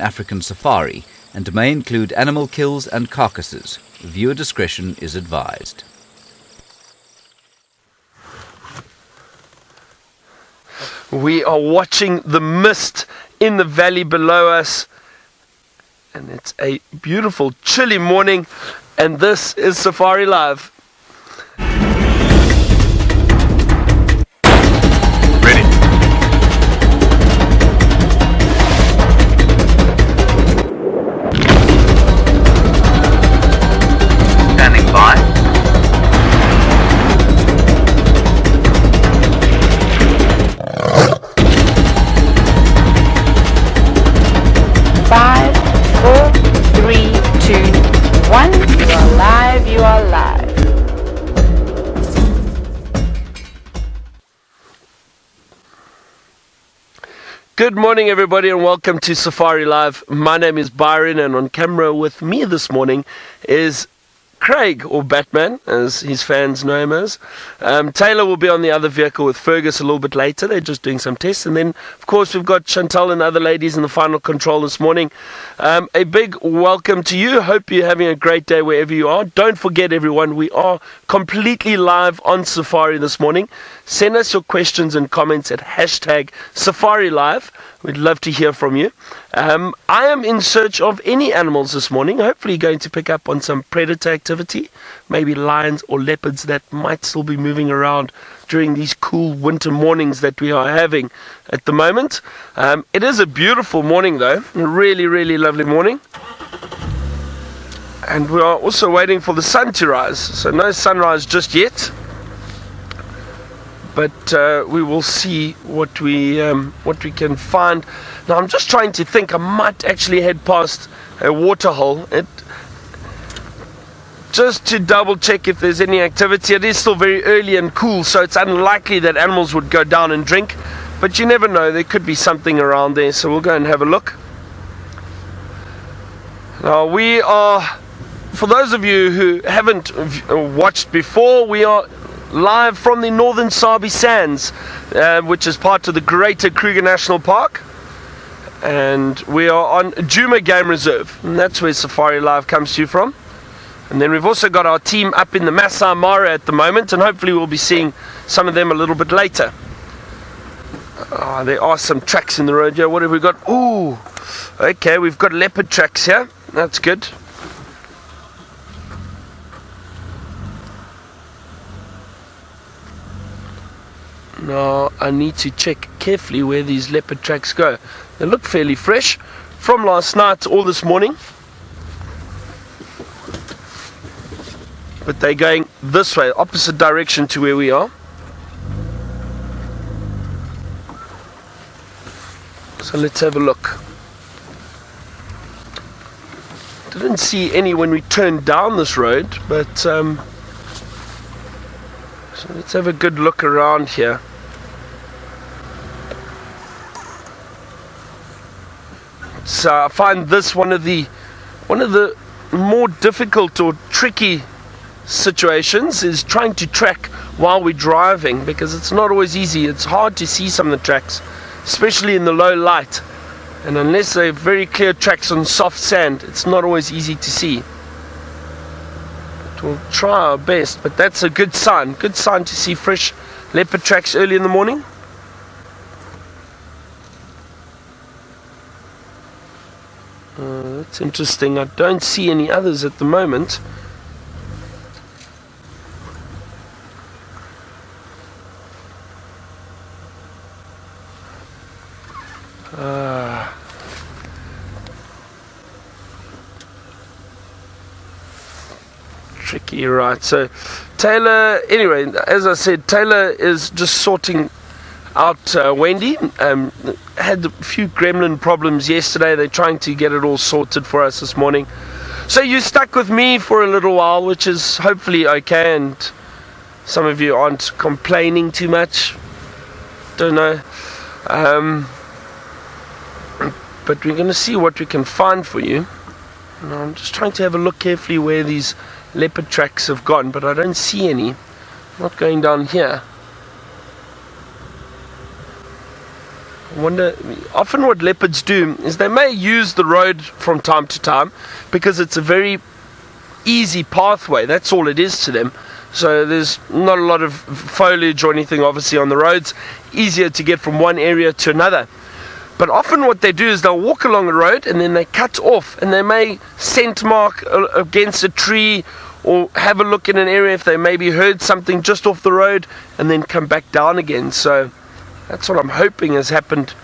African safari and may include animal kills and carcasses. Viewer discretion is advised. We are watching the mist in the valley below us, and it's a beautiful chilly morning, and this is Safari Live. Ready. Standing by. Five, four, three, two, one. You are live. You are live. Good morning, everybody, and welcome to Safari Live. My name is Byron, and on camera with me this morning is Craig, or Batman, as his fans know him as. Taylor will be on the other vehicle with Fergus a little bit later. They're just doing some tests. And then, of course, we've got Chantal and other ladies in the final control this morning. A big welcome to you. Hope you're having a great day wherever you are. Don't forget, everyone, we are completely live on Safari this morning. Send us your questions and comments at hashtag Safari Live. We'd love to hear from you. I am in search of any animals this morning. Hopefully going to pick up on some predator activity. Maybe lions or leopards that might still be moving around during these cool winter mornings that we are having at the moment. It is a beautiful morning though. A really, really lovely morning. And we are also waiting for the sun to rise. So no sunrise just yet. But we will see what we can find. Now I'm just trying to think. I might actually head past a waterhole just to double check if there's any activity. It is still very early and cool, so it's unlikely that animals would go down and drink. But you never know. There could be something around there. So we'll go and have a look. Now we are, for those of you who haven't watched before, we are live from the Northern Sabi Sands, which is part of the Greater Kruger National Park, and we are on Djuma Game Reserve, and that's where Safari Live comes to you from. And then we've also got our team up in the Masai Mara at the moment, and hopefully we'll be seeing some of them a little bit later. There are some tracks in the road here. What have we got? Ooh, okay, we've got leopard tracks here. That's good. Now I need to check carefully where these leopard tracks go. They look fairly fresh from last night or this morning, but they're going this way, opposite direction to where we are. So let's have a look. Didn't see any when we turned down this road, but so let's have a good look around here. So I find this one of the more difficult or tricky situations is trying to track while we're driving, because it's not always easy. It's hard to see some of the tracks, especially in the low light, and unless they're very clear tracks on soft sand, it's not always easy to see. But we'll try our best. But that's a good sign to see fresh leopard tracks early in the morning. That's interesting. I don't see any others at the moment. Tricky, right? So Taylor, anyway, as I said, Taylor is just sorting out Wendy. Had a few gremlin problems yesterday. They're trying to get it all sorted for us this morning. So you stuck with me for a little while, which is hopefully okay, and some of you aren't complaining too much. Don't know. But we're going to see what we can find for you. And I'm just trying to have a look carefully where these leopard tracks have gone, but I don't see any. Not going down here. I wonder, often what leopards do is they may use the road from time to time because it's a very easy pathway. That's all it is to them. So there's not a lot of foliage or anything obviously on the roads. Easier to get from one area to another. But often what they do is they'll walk along a road and then they cut off, and they may scent mark against a tree or have a look in an area if they maybe heard something just off the road and then come back down again. So that's what I'm hoping has happened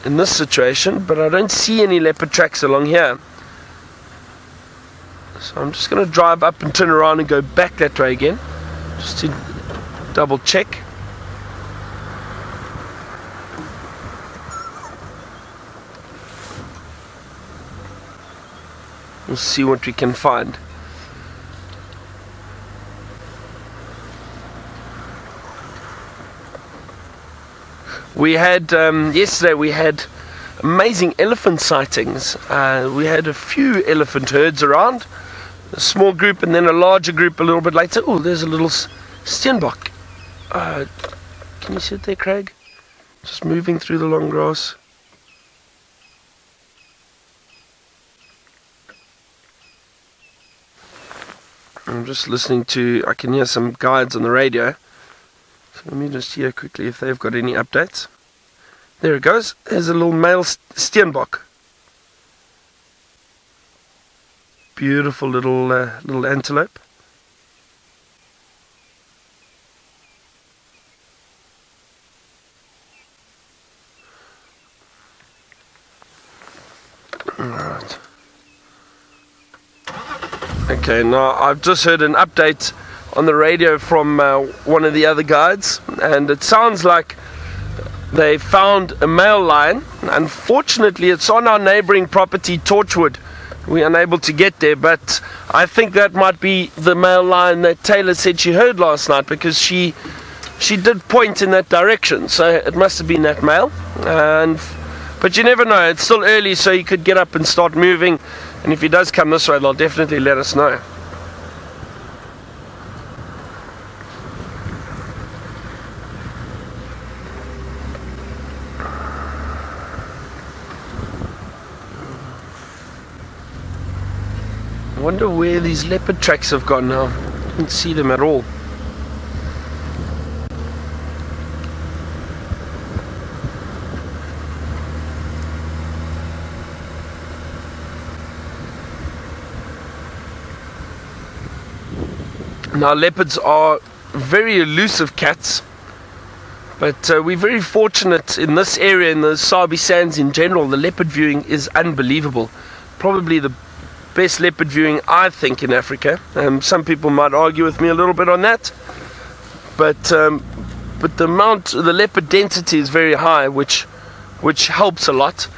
in this situation, but I don't see any leopard tracks along here. So I'm just going to drive up and turn around and go back that way again, just to double check. We'll see what we can find. We had, yesterday we had amazing elephant sightings. We had a few elephant herds around, a small group and then a larger group a little bit later. Oh, there's a little steenbok. Can you see it there, Craig? Just moving through the long grass. I'm just listening to, I can hear some guides on the radio. So let me just hear quickly if they've got any updates. There it goes. There's a little male steenbok. Beautiful little antelope. Alright. Okay, now I've just heard an update on the radio from one of the other guides, and it sounds like they found a male lion. Unfortunately, it's on our neighboring property, Torchwood. We're unable to get there, but I think that might be the male lion that Taylor said she heard last night, because she did point in that direction, so it must have been that male. But you never know, it's still early, so he could get up and start moving, and if he does come this way, they'll definitely let us know. I wonder where these leopard tracks have gone now. I don't see them at all. Now, leopards are very elusive cats, but we're very fortunate in this area, in the Sabi Sands in general. The leopard viewing is unbelievable. Probably the best leopard viewing, I think, in Africa. Some people might argue with me a little bit on that, but the leopard density is very high, which helps a lot.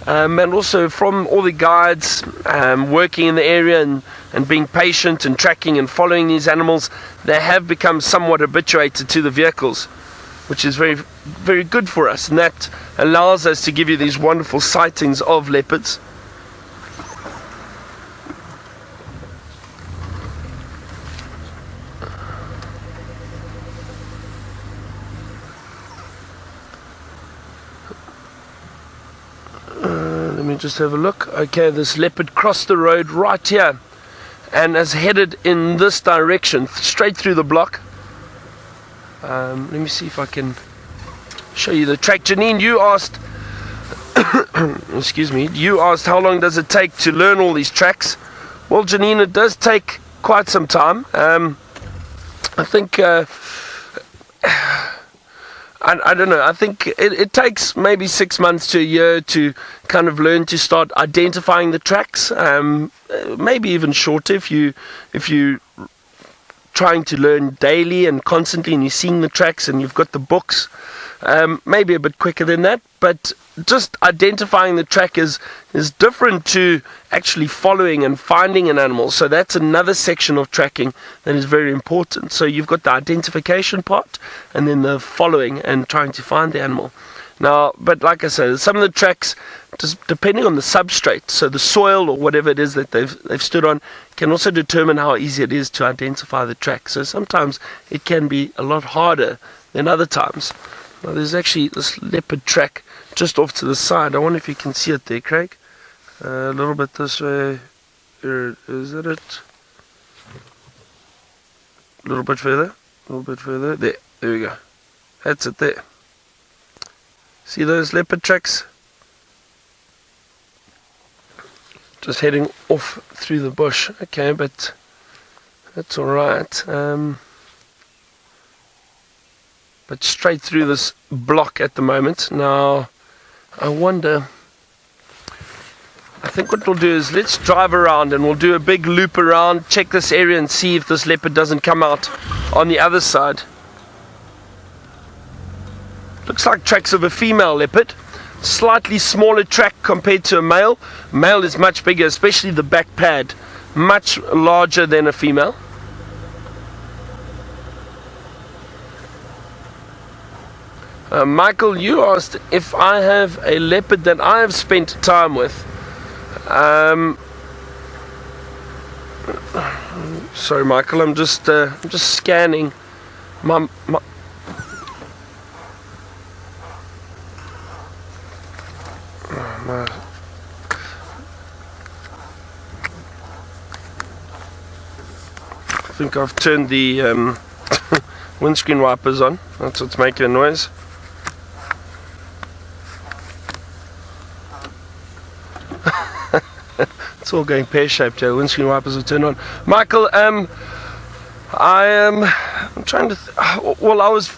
And also from all the guides working in the area and being patient and tracking and following these animals, they have become somewhat habituated to the vehicles, which is very, very good for us, and that allows us to give you these wonderful sightings of leopards. Let me just have a look. Okay, this leopard crossed the road right here and has headed in this direction, straight through the block. Let me see if I can show you the track. Janine, you asked excuse me, you asked how long does it take to learn all these tracks. Well, Janine, it does take quite some time. I think I don't know, I think it takes maybe 6 months to a year to kind of learn to start identifying the tracks, maybe even shorter if you trying to learn daily and constantly and you're seeing the tracks and you've got the books, maybe a bit quicker than that. But just identifying the track is different to actually following and finding an animal. So that's another section of tracking that is very important. So you've got the identification part and then the following and trying to find the animal. Now, but like I said, some of the tracks, just depending on the substrate, so the soil or whatever it is that they've stood on, can also determine how easy it is to identify the track. So sometimes it can be a lot harder than other times. Now, there's actually this leopard track just off to the side. I wonder if you can see it there, Craig. A little bit this way. Is that it? A little bit further. A little bit further. There we go. That's it there. See those leopard tracks? Just heading off through the bush. Okay, but that's alright. But straight through this block at the moment. Now, I wonder, I think what we'll do is let's drive around and we'll do a big loop around, check this area and see if this leopard doesn't come out on the other side. Looks like tracks of a female leopard. Slightly smaller track compared to a male. Male is much bigger, especially the back pad. Much larger than a female. Michael, you asked if I have a leopard that I have spent time with. Sorry, Michael, I'm just scanning my I think I've turned the windscreen wipers on. That's what's making a noise. It's all going pear-shaped here. Windscreen wipers are turned on. Michael, I'm trying to.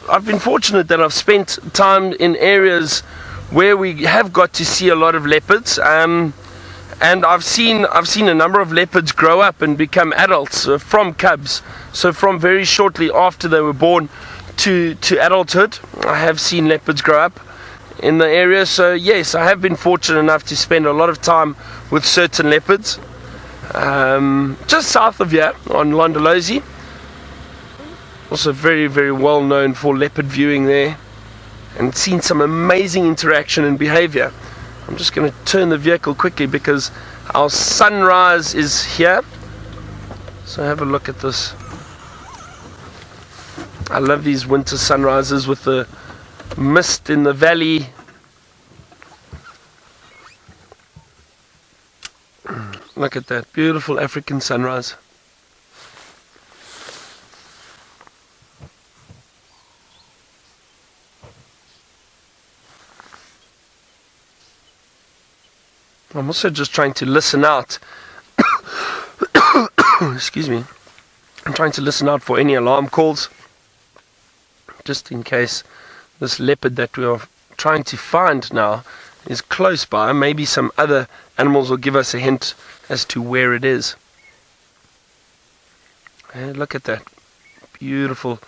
I've been fortunate that I've spent time in areas where we have got to see a lot of leopards. And I've seen a number of leopards grow up and become adults from cubs. So from very shortly after they were born to adulthood, I have seen leopards grow up in the area. So yes, I have been fortunate enough to spend a lot of time with certain leopards. Just south of here on Londolozi. Also very, very well known for leopard viewing there. And seen some amazing interaction and behavior. I'm just going to turn the vehicle quickly because our sunrise is here. So have a look at this. I love these winter sunrises with the mist in the valley. Look at that beautiful African sunrise. I'm also just trying to listen out. Excuse me. I'm trying to listen out for any alarm calls, just in case this leopard that we are trying to find now is close by. Maybe some other animals will give us a hint as to where it is. And look at that beautiful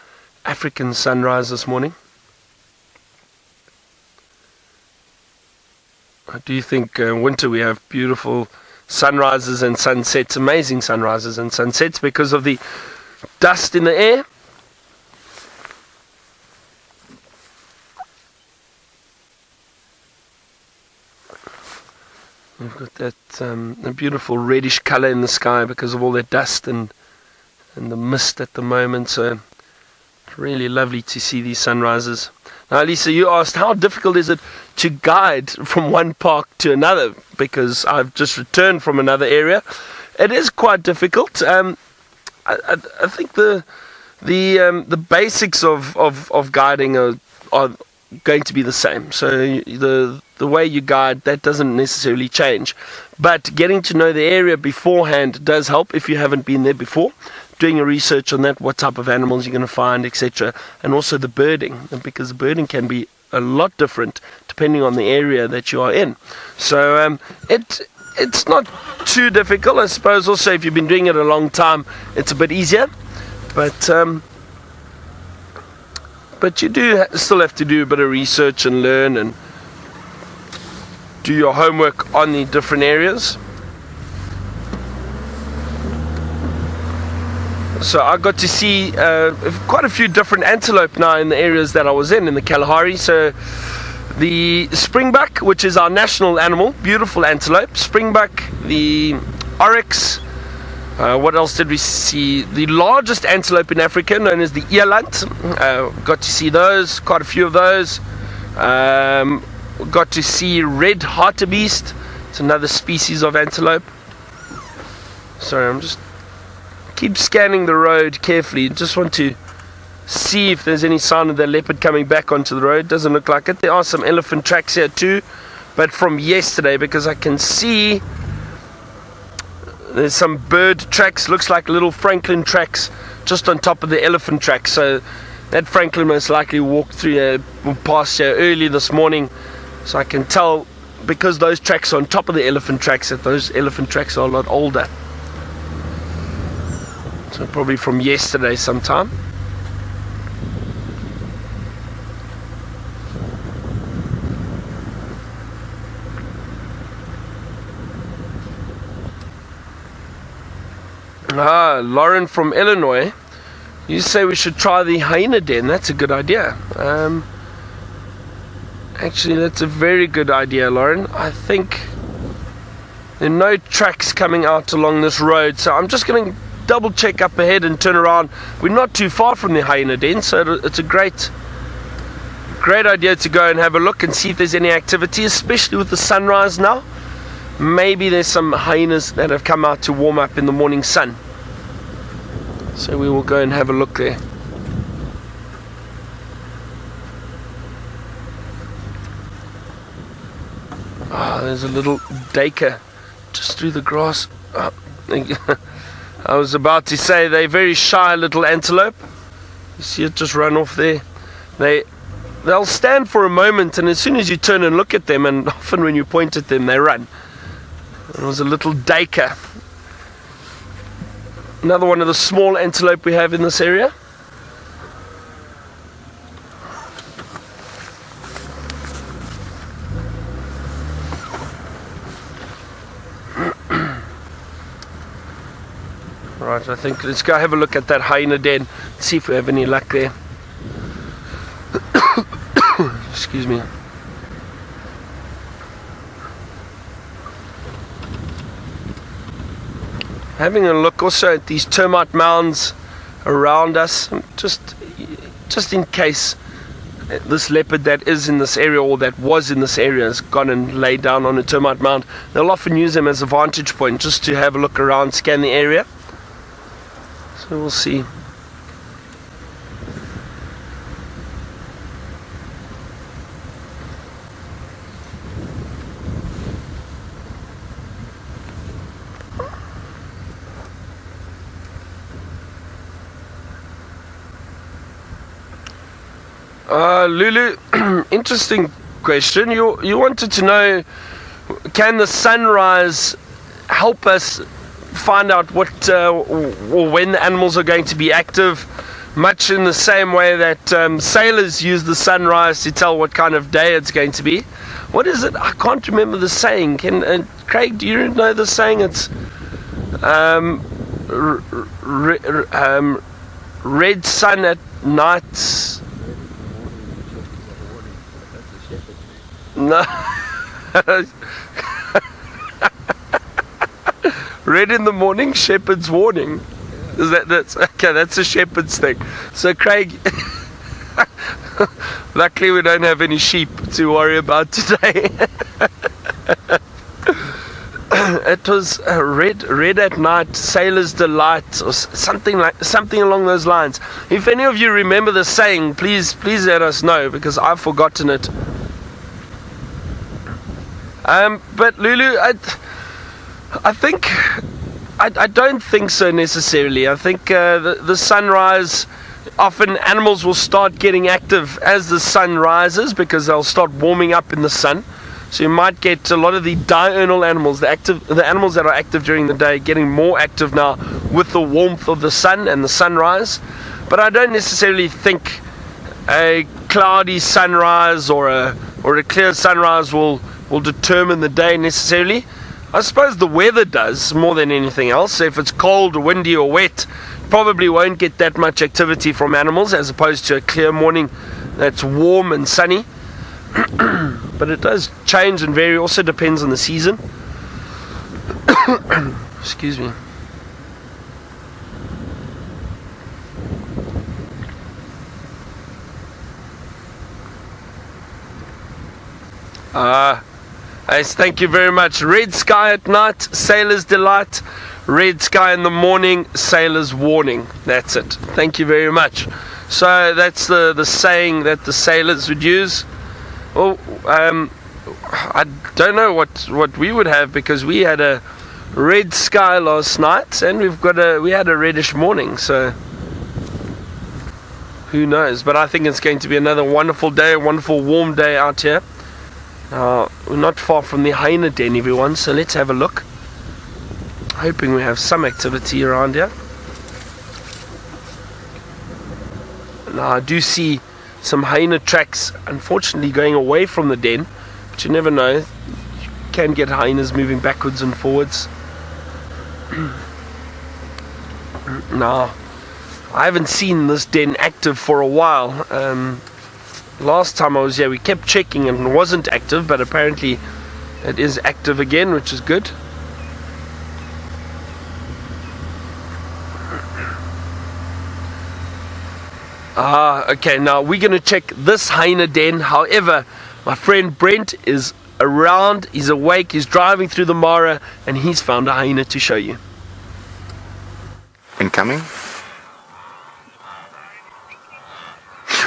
African sunrise this morning. I do think winter we have beautiful sunrises and sunsets, amazing sunrises and sunsets because of the dust in the air. We've got that a beautiful reddish colour in the sky because of all that dust and the mist at the moment. So it's really lovely to see these sunrises. Now, Lisa, you asked how difficult is it to guide from one park to another, because I've just returned from another area. It is quite difficult. I think the basics of guiding are going to be the same. So the way you guide, that doesn't necessarily change. But getting to know the area beforehand does help if you haven't been there before. Doing your research on that, what type of animals you're going to find, etc. And also the birding, because the birding can be a lot different depending on the area that you are in. So it's not too difficult. I suppose also if you've been doing it a long time, it's a bit easier. But you do still have to do a bit of research and learn and do your homework on the different areas. So I got to see quite a few different antelope now in the areas that I was in the Kalahari. So the springbuck, which is our national animal, beautiful antelope. Springbuck, the oryx. What else did we see? The largest antelope in Africa, known as the eland. Got to see those, quite a few of those. got to see red hartebeest. It's another species of antelope. Sorry, I'm just keep scanning the road carefully. Just want to see if there's any sign of the leopard coming back onto the road. Doesn't look like it. There are some elephant tracks here too, but from yesterday, because I can see there's some bird tracks. Looks like little Franklin tracks just on top of the elephant tracks. So that Franklin most likely walked through past here early this morning. So I can tell, because those tracks are on top of the elephant tracks, that those elephant tracks are a lot older. So probably from yesterday sometime. Lauren from Illinois, you say we should try the hyena den. That's a good idea. Actually, that's a very good idea, Lauren. I think there are no tracks coming out along this road, so I'm just going to double check up ahead and turn around. We're not too far from the hyena den, so it's a great idea to go and have a look and see if there's any activity, especially with the sunrise now. Maybe there's some hyenas that have come out to warm up in the morning sun. So we will go and have a look there. There's a little daker just through the grass. I was about to say they're very shy little antelope. You see it just run off there. They'll stand for a moment, and as soon as you turn and look at them, and often when you point at them, they run. There was a little daker. Another one of the small antelope we have in this area. Right, I think let's go have a look at that hyena den, see if we have any luck there. Excuse me. Having a look also at these termite mounds around us, just in case this leopard that is in this area, or that was in this area, has gone and laid down on a termite mound. They'll often use them as a vantage point, just to have a look around, scan the area. So we'll see. Lulu, interesting question. You wanted to know, can the sunrise help us find out what or when the animals are going to be active, much in the same way that sailors use the sunrise to tell what kind of day it's going to be? What is it? I can't remember the saying. Craig, do you know the saying? It's red sun at night. No. Red in the morning, shepherd's warning. Is that's okay? That's a shepherd's thing. So Craig, luckily we don't have any sheep to worry about today. It was red at night, sailor's delight, or something along those lines. If any of you remember the saying, please let us know, because I've forgotten it. But Lulu, I think I don't think so necessarily. I think the sunrise, often animals will start getting active as the sun rises, because they'll start warming up in the sun. So you might get a lot of the diurnal animals, the animals that are active during the day, getting more active now with the warmth of the sun and the sunrise. But I don't necessarily think a cloudy sunrise or a clear sunrise will determine the day necessarily. I suppose the weather does more than anything else. So if it's cold or windy or wet, probably won't get that much activity from animals, as opposed to a clear morning that's warm and sunny. But it does change and vary, also depends on the season. Excuse me. Thank you very much. Red sky at night, sailor's delight. Red sky in the morning, sailor's warning. That's it. Thank you very much. So that's the saying that the sailors would use. Well, I don't know what we would have, because we had a red sky last night and we had a reddish morning, so who knows. But I think it's going to be another wonderful day, a wonderful warm day out here. We're not far from the Hyena den, everyone, so let's have a look. Hoping we have some activity around here. Now I do see some hyena tracks, unfortunately, going away from the den, but you never know. You can get hyenas moving backwards and forwards. Now, I haven't seen this den active for a while. Last time I was here, we kept checking and it wasn't active, but apparently it is active again, which is good. Okay, now we're going to check this hyena den. However, my friend Brent is around, he's awake, he's driving through the Mara, and he's found a hyena to show you. Incoming.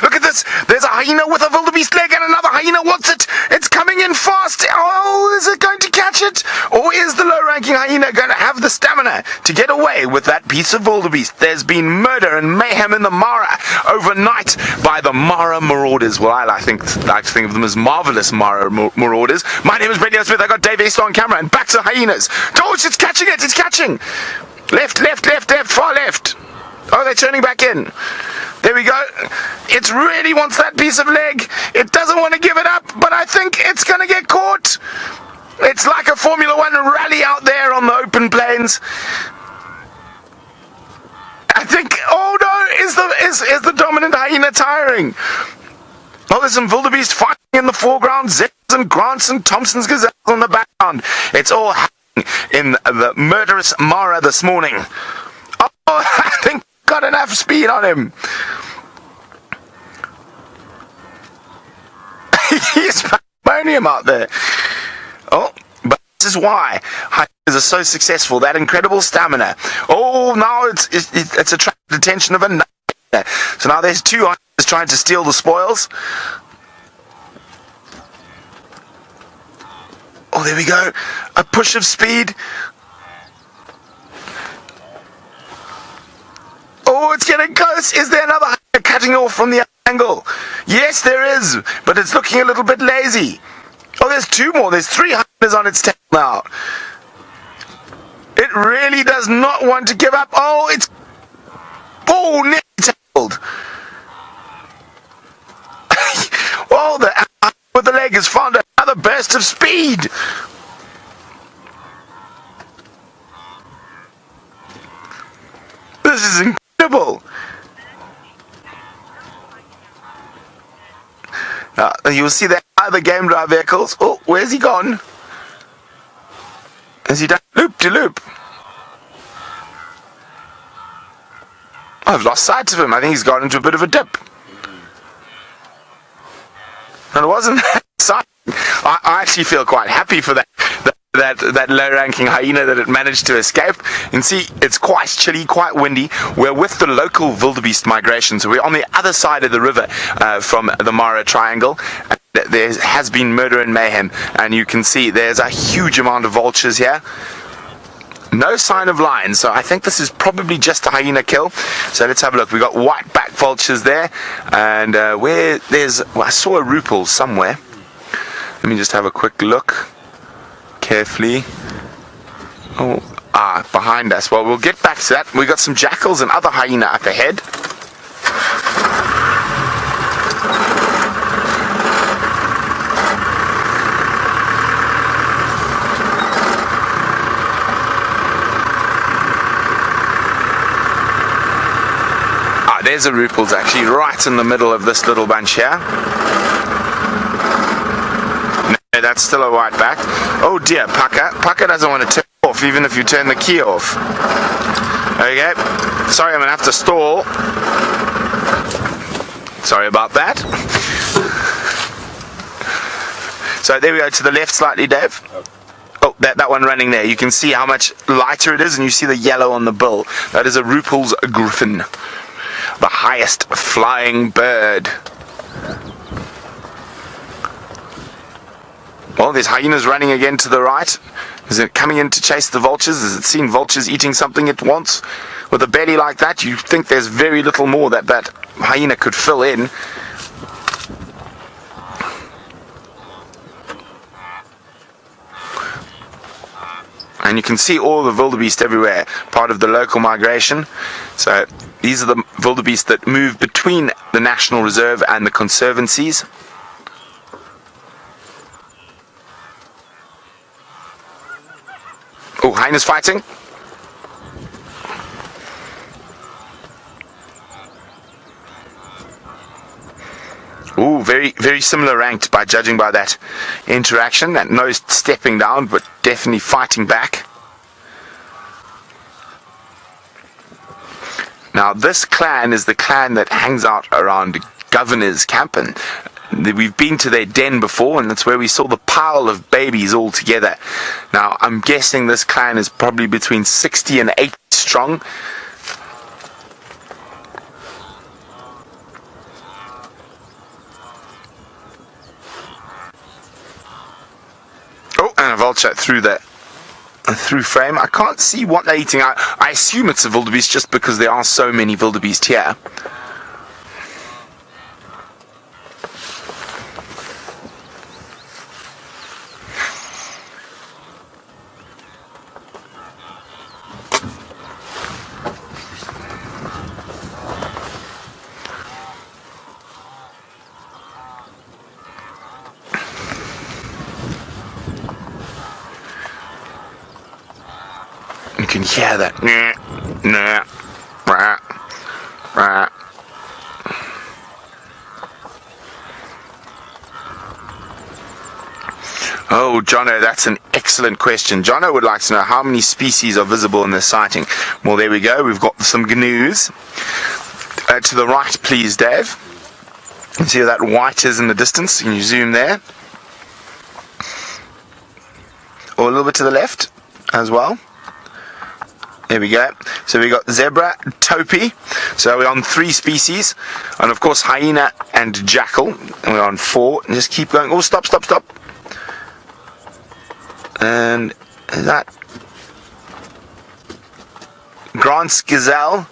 Look at this! There's a hyena with a wildebeest leg and another hyena wants it! It's coming in fast! Oh, is it going to catch it? Or is the low-ranking hyena going to have the stamina to get away with that piece of wildebeest? There's been murder and mayhem in the Mara overnight by the Mara marauders. Well, I like to think of them as marvellous Mara marauders. My name is Brent Smith. I got Dave East on camera, and back to the hyenas. George, it's catching it! It's catching! Left, far left! Oh, they're turning back in. There we go. It really wants that piece of leg. It doesn't want to give it up, but I think it's going to get caught. It's like a Formula One rally out there on the open plains. I think, oh no, is the dominant hyena tiring? Oh, there's some wildebeest fighting in the foreground, Zeds and Grants and Thompson's gazelles on the background. It's all happening in the murderous Mara this morning. Oh, I think got enough speed on him. He's pandemonium out there. Oh, but this is why hyenas are so successful. That incredible stamina. Oh, now it's attracted the attention of another. So now there's two hyenas trying to steal the spoils. Oh, there we go. A push of speed. Oh, it's getting close. Is there another hyena cutting off from the angle? Yes, there is, but it's looking a little bit lazy. Oh, there's two more. There's three hyenas on its tail now. It really does not want to give up. Oh, it's... Oh, nearly tackled. Oh, the hyena with the leg has found another burst of speed. This is incredible. You'll see there are the game drive vehicles. Oh, where's he gone? Has he done loop-de-loop? I've lost sight of him. I think he's gone into a bit of a dip. And it wasn't that exciting. I actually feel quite happy for that low-ranking hyena that it managed to escape. You can see it's quite chilly, quite windy. We're with the local wildebeest migration, so we're on the other side of the river from the Mara Triangle. There has been murder and mayhem, and you can see there's a huge amount of vultures here. No sign of lions, so I think this is probably just a hyena kill. So let's have a look. We've got white-backed vultures there, and where there's... Well, I saw a rupel somewhere. Let me just have a quick look. Carefully. Oh, behind us. Well, we'll get back to that. We've got some jackals and other hyena up ahead. There's a rupel's actually right in the middle of this little bunch here. No, that's still a white back. Oh dear, Pucker doesn't want to turn off even if you turn the key off. Okay, sorry, I'm going to have to stall. Sorry about that. So there we go, to the left slightly, Dave. Oh, that one running there. You can see how much lighter it is, and you see the yellow on the bill. That is a Ruppel's griffin, the highest flying bird. Well, there's hyenas running again to the right. Is it coming in to chase the vultures? Has it seen vultures eating something it wants? With a belly like that, you think there's very little more that hyena could fill in. And you can see all the wildebeest everywhere, part of the local migration. So these are the wildebeest that move between the National Reserve and the conservancies. Oh, hyenas fighting. Ooh, very similar ranked by judging by that interaction. That no stepping down, but definitely fighting back. Now, this clan is the clan that hangs out around Governor's Camp, and we've been to their den before, and that's where we saw the pile of babies all together. Now, I'm guessing this clan is probably between 60 and 80 strong. Oh, and a vulture through frame. I can't see what they're eating. I assume it's a wildebeest just because there are so many wildebeest here. You can hear that. Oh, Jono, that's an excellent question. Jono would like to know how many species are visible in this sighting. Well, there we go. We've got some gnu's. To the right, please, Dave. You see that white is in the distance. Can you zoom there? Or a little bit to the left as well. There we go. So we got zebra, topi. So we're on 3 species. And of course hyena and jackal. And we're on 4. And just keep going. Oh, stop. And is that Grant's gazelle,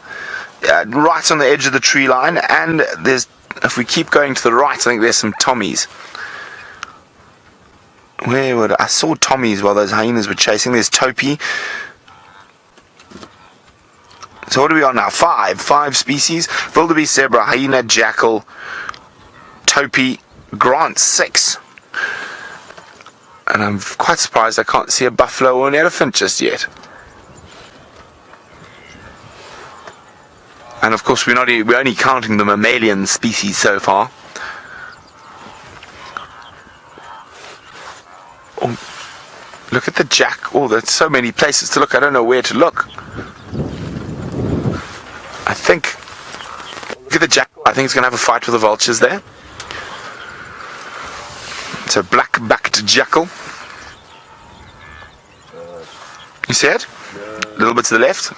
right on the edge of the tree line. And there's, if we keep going to the right, I think there's some tommies. I saw tommies while those hyenas were chasing. There's topi. So what are we on now? 5 species. Wildebeest, zebra, hyena, jackal, topi, Grant, 6. And I'm quite surprised I can't see a buffalo or an elephant just yet. And of course we're only counting the mammalian species so far. Oh, look at the jack. Oh, there's so many places to look. I don't know where to look. I think, look at the jackal. I think he's going to have a fight with the vultures there. It's a black-backed jackal. You see it? A little bit to the left.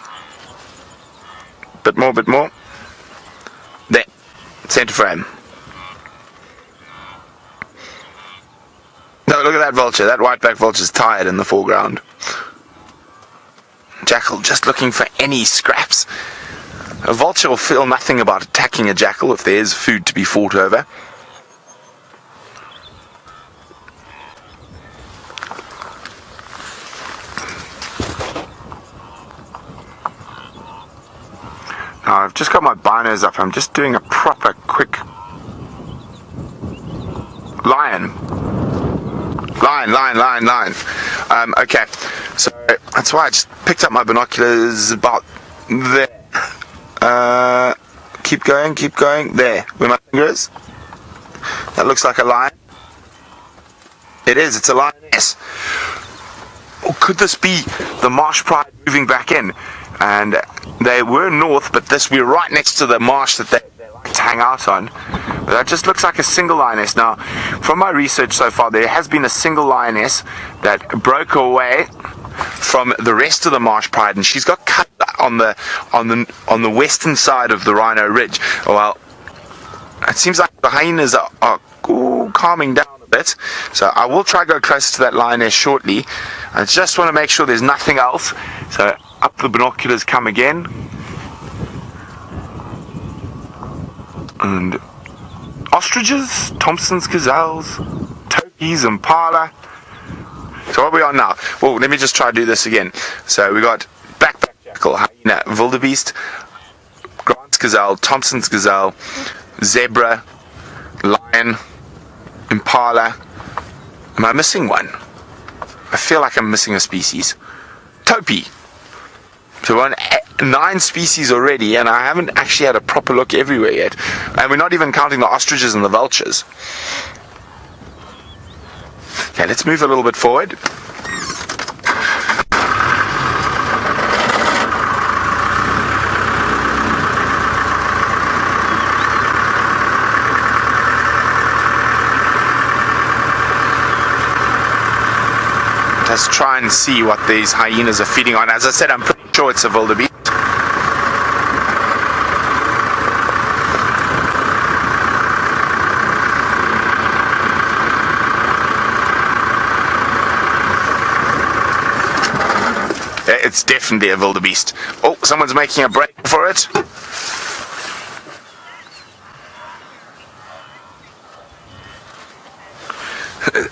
Bit more. There. Center frame. No, look at that vulture. That white-backed vulture's tired in the foreground. Jackal just looking for any scraps. A vulture will feel nothing about attacking a jackal if there is food to be fought over. Now I've just got my binos up. I'm just doing a proper quick lion. Okay, so that's why I just picked up my binoculars about there. Keep going. There, where my finger is. That looks like a lion. It is. It's a lioness. Or could this be the marsh pride moving back in? And they were north, but we're right next to the marsh that they like to hang out on. That just looks like a single lioness. Now, from my research so far, there has been a single lioness that broke away from the rest of the marsh pride, and she's got cut on the western side of the Rhino Ridge. Well, it seems like the hyenas are calming down a bit, so I will try to go closer to that lioness shortly. I just want to make sure there's nothing else. So up the binoculars come again, and ostriches, Thompson's gazelles, turkeys, impala. So what are we on now? Well, let me just try to do this again. So we got backpack jackal, hyena, wildebeest, Grant's gazelle, Thompson's gazelle, zebra, lion, impala. Am I missing one? I feel like I'm missing a species. Topi. So we're on 9 species already, and I haven't actually had a proper look everywhere yet. And we're not even counting the ostriches and the vultures. Okay, let's move a little bit forward. Let's try and see what these hyenas are feeding on. As I said, I'm pretty sure it's a wildebeest. It's definitely a wildebeest. Oh, someone's making a break for it.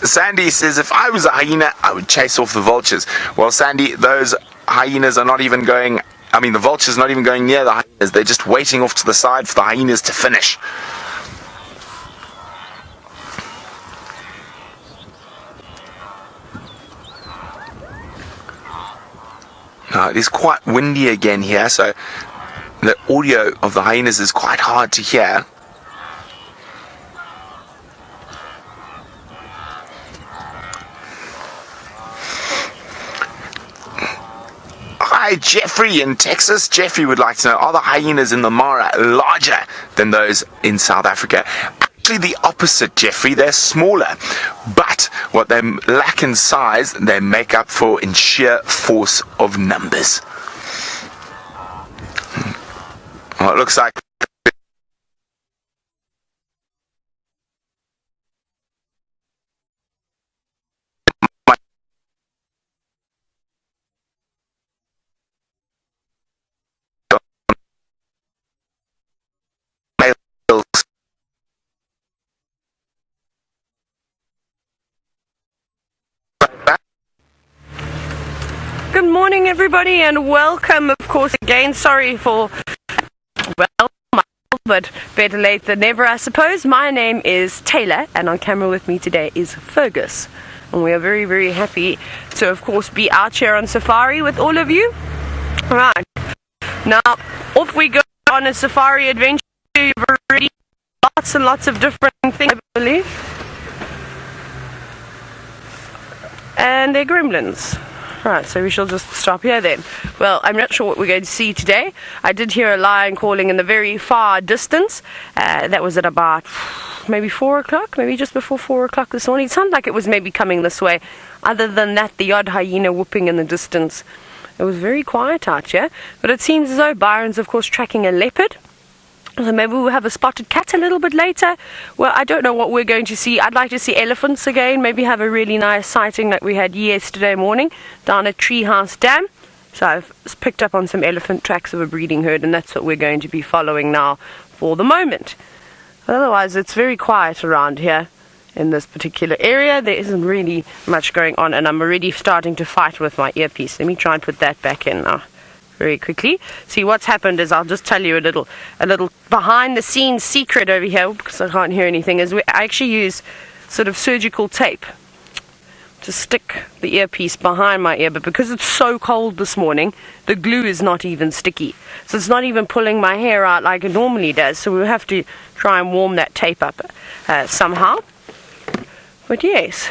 Sandy says, if I was a hyena, I would chase off the vultures. Well, Sandy, those hyenas are not even going, I mean, the vultures not even going near the hyenas. They're just waiting off to the side for the hyenas to finish. Now, it is quite windy again here, so the audio of the hyenas is quite hard to hear. Hi, Jeffrey in Texas. Jeffrey would like to know, are the hyenas in the Mara larger than those in South Africa? Actually, the opposite, Jeffrey. They're smaller, but what they lack in size, they make up for in sheer force of numbers. Well, it looks like Good morning, everybody, and welcome, of course, again. Sorry for, but better late than never, I suppose. My name is Taylor, and on camera with me today is Fergus. And we are very, very happy to, of course, be out here on safari with all of you. All right. Now, off we go on a safari adventure. You've already lots and lots of different things, I believe. And they're gremlins. Right, so we shall just stop here then. Well, I'm not sure what we're going to see today. I did hear a lion calling in the very far distance. That was at about maybe 4 o'clock, maybe just before 4 o'clock this morning. It sounded like it was maybe coming this way. Other than that, the odd hyena whooping in the distance. It was very quiet out here. But it seems as though Byron's, of course, tracking a leopard. So maybe we'll have a spotted cat a little bit later. Well, I don't know what we're going to see. I'd like to see elephants again. Maybe have a really nice sighting like we had yesterday morning down at Treehouse Dam. So I've picked up on some elephant tracks of a breeding herd, and that's what we're going to be following now for the moment. But otherwise, it's very quiet around here in this particular area. There isn't really much going on, and I'm already starting to fight with my earpiece. Let me try and put that back in now. Very quickly. See, what's happened is, I'll just tell you a little behind the scenes secret over here, because I can't hear anything, is I actually use sort of surgical tape to stick the earpiece behind my ear, but because it's so cold this morning, the glue is not even sticky, so it's not even pulling my hair out like it normally does, so we'll have to try and warm that tape up somehow. But yes,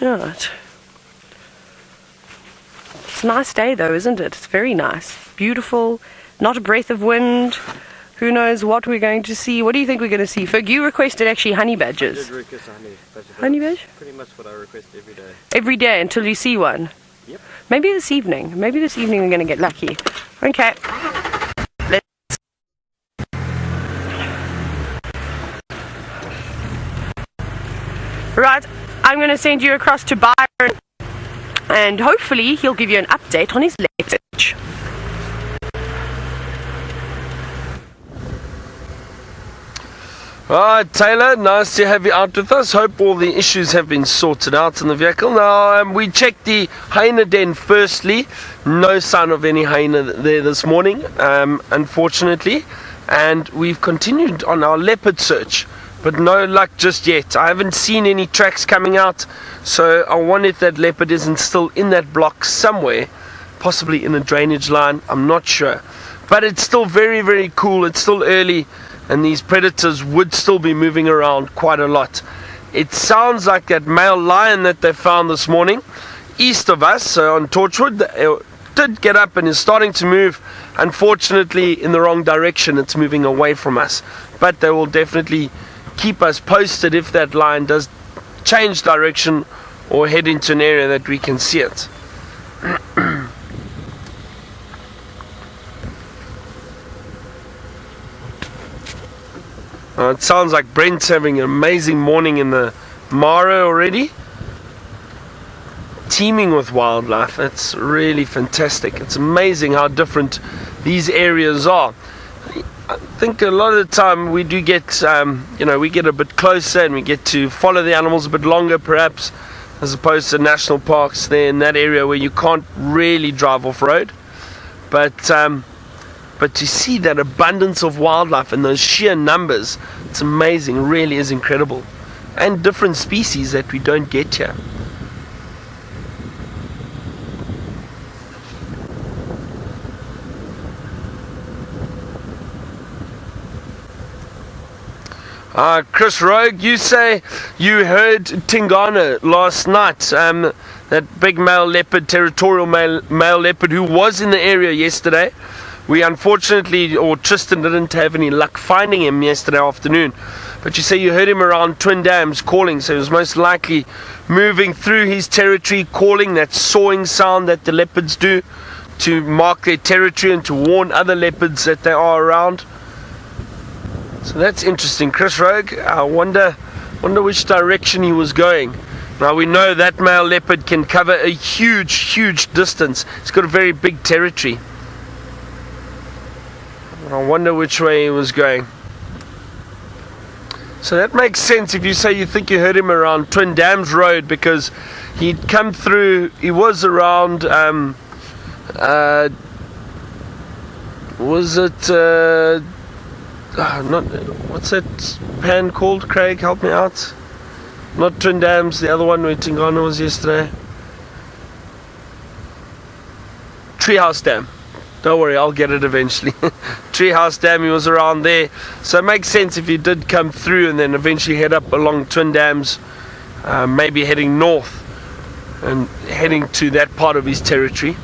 right. It's a nice day though, isn't it? It's very nice. Beautiful. Not a breath of wind. Who knows what we're going to see? What do you think we're going to see? Ferg, you requested actually honey badgers. I did request a honey badger. Honey badger? Pretty much what I request every day. Every day until you see one? Yep. Maybe this evening. Maybe this evening we're going to get lucky. Okay. Right, I'm going to send you across to Byron, and hopefully he'll give you an update on his message. Alright, Taylor, nice to have you out with us. Hope all the issues have been sorted out in the vehicle. Now, we checked the hyena den firstly. No sign of any hyena there this morning, unfortunately. And we've continued on our leopard search, but no luck just yet. I haven't seen any tracks coming out, so I wonder if that leopard isn't still in that block somewhere, possibly in a drainage line. I'm not sure. But it's still very, very cool. It's still early, and these predators would still be moving around quite a lot. It sounds like that male lion that they found this morning east of us, on Torchwood, did get up and is starting to move, unfortunately in the wrong direction. It's moving away from us, but they will definitely keep us posted if that lion does change direction or head into an area that we can see it. It sounds like Brent's having an amazing morning in the Mara already. Teeming with wildlife. It's really fantastic. It's amazing how different these areas are. I think a lot of the time we do get, we get a bit closer and we get to follow the animals a bit longer perhaps, as opposed to national parks there in that area where you can't really drive off-road. But to see that abundance of wildlife and those sheer numbers, it's amazing. It really is incredible. And different species that we don't get here. Chris Rogue, you say you heard Tingana last night, that big male leopard, territorial male leopard who was in the area yesterday. We unfortunately, or Tristan didn't have any luck finding him yesterday afternoon, but you say you heard him around Twin Dams calling, so he was most likely moving through his territory, calling, that sawing sound that the leopards do to mark their territory and to warn other leopards that they are around. So that's interesting. Chris Rogue, I wonder which direction he was going. Now we know that male leopard can cover a huge distance. It's got a very big territory. I wonder which way he was going. So that makes sense if you say you think you heard him around Twin Dams Road, because he'd come through, he was around, was it, what's that pan called, Craig? Help me out. Not Twin Dams, the other one where Tingana was yesterday. Treehouse Dam. Don't worry, I'll get it eventually. Treehouse Dam, he was around there. So it makes sense if he did come through and then eventually head up along Twin Dams, maybe heading north and heading to that part of his territory.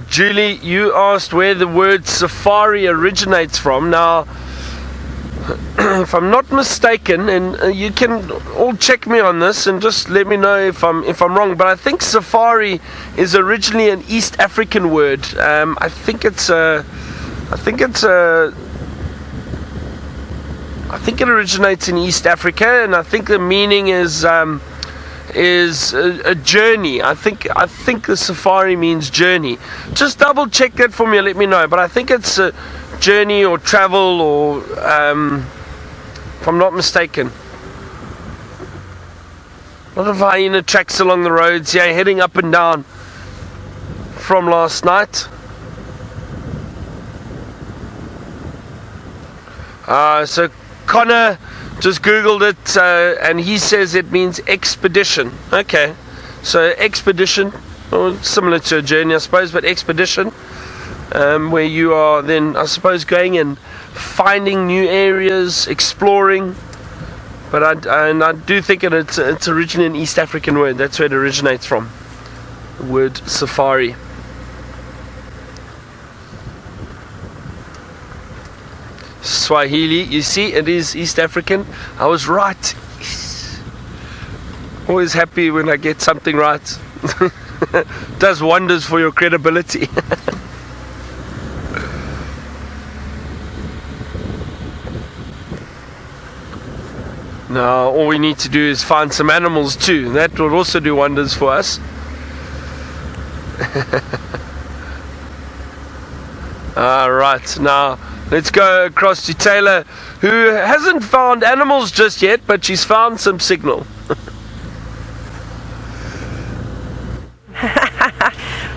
Julie, you asked where the word safari originates from. Now, if I'm not mistaken, and you can all check me on this and just let me know if I'm wrong, but I think safari is originally an East African word. I think it originates in East Africa, and I think the meaning is a journey. I think the safari means journey. Just double check that for me and let me know, but I think it's a journey or travel, or if I'm not mistaken. A lot of hyena tracks along the roads here, heading up and down from last night. So Connor just googled it, and he says it means expedition. Okay, so expedition, or similar to a journey I suppose, but expedition, where you are then I suppose going and finding new areas, exploring. But I do think it's originally an East African word. That's where it originates from. The word safari. Swahili, you see, it is East African. I was right. Yes. Always happy when I get something right. Does wonders for your credibility. Now all we need to do is find some animals too. That will also do wonders for us. Alright, now let's go across to Taylor, who hasn't found animals just yet, but she's found some signal.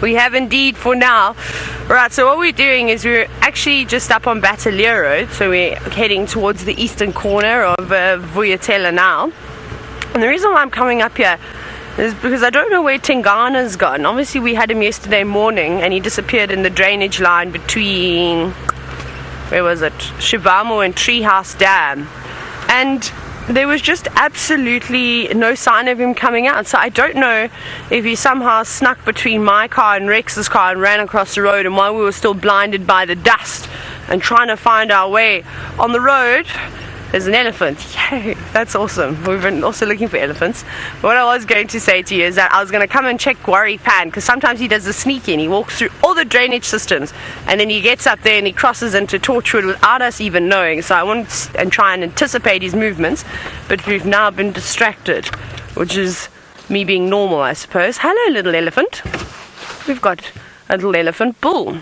We have indeed for now. Right, so what we're doing is we're actually just up on Battalier Road, so we're heading towards the eastern corner of Vuyatela now. And the reason why I'm coming up here is because I don't know where Tingana's gone. Obviously we had him yesterday morning and he disappeared in the drainage line between, where was it, Shivamo and Treehouse Dam. And there was just absolutely no sign of him coming out. So I don't know if he somehow snuck between my car and Rex's car and ran across the road, and while we were still blinded by the dust and trying to find our way on the road, there's an elephant. Yay, that's awesome. We've been also looking for elephants. What I was going to say to you is that I was going to come and check Gwari Pan, because sometimes he does the sneak in. He walks through all the drainage systems and then he gets up there and he crosses into Torchwood without us even knowing. So I want and try and anticipate his movements, but we've now been distracted, which is me being normal, I suppose. Hello, little elephant. We've got a little elephant bull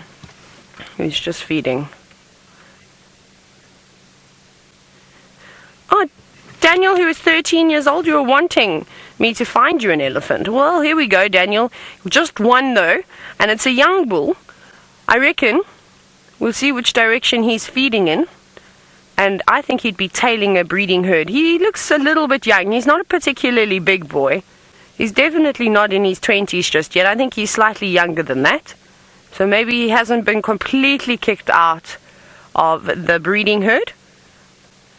who's just feeding. Oh, Daniel, who is 13 years old, you were wanting me to find you an elephant. Well, here we go, Daniel. Just one, though, and it's a young bull. I reckon we'll see which direction he's feeding in, and I think he'd be tailing a breeding herd. He looks a little bit young. He's not a particularly big boy. He's definitely not in his 20s just yet. I think he's slightly younger than that. So maybe he hasn't been completely kicked out of the breeding herd.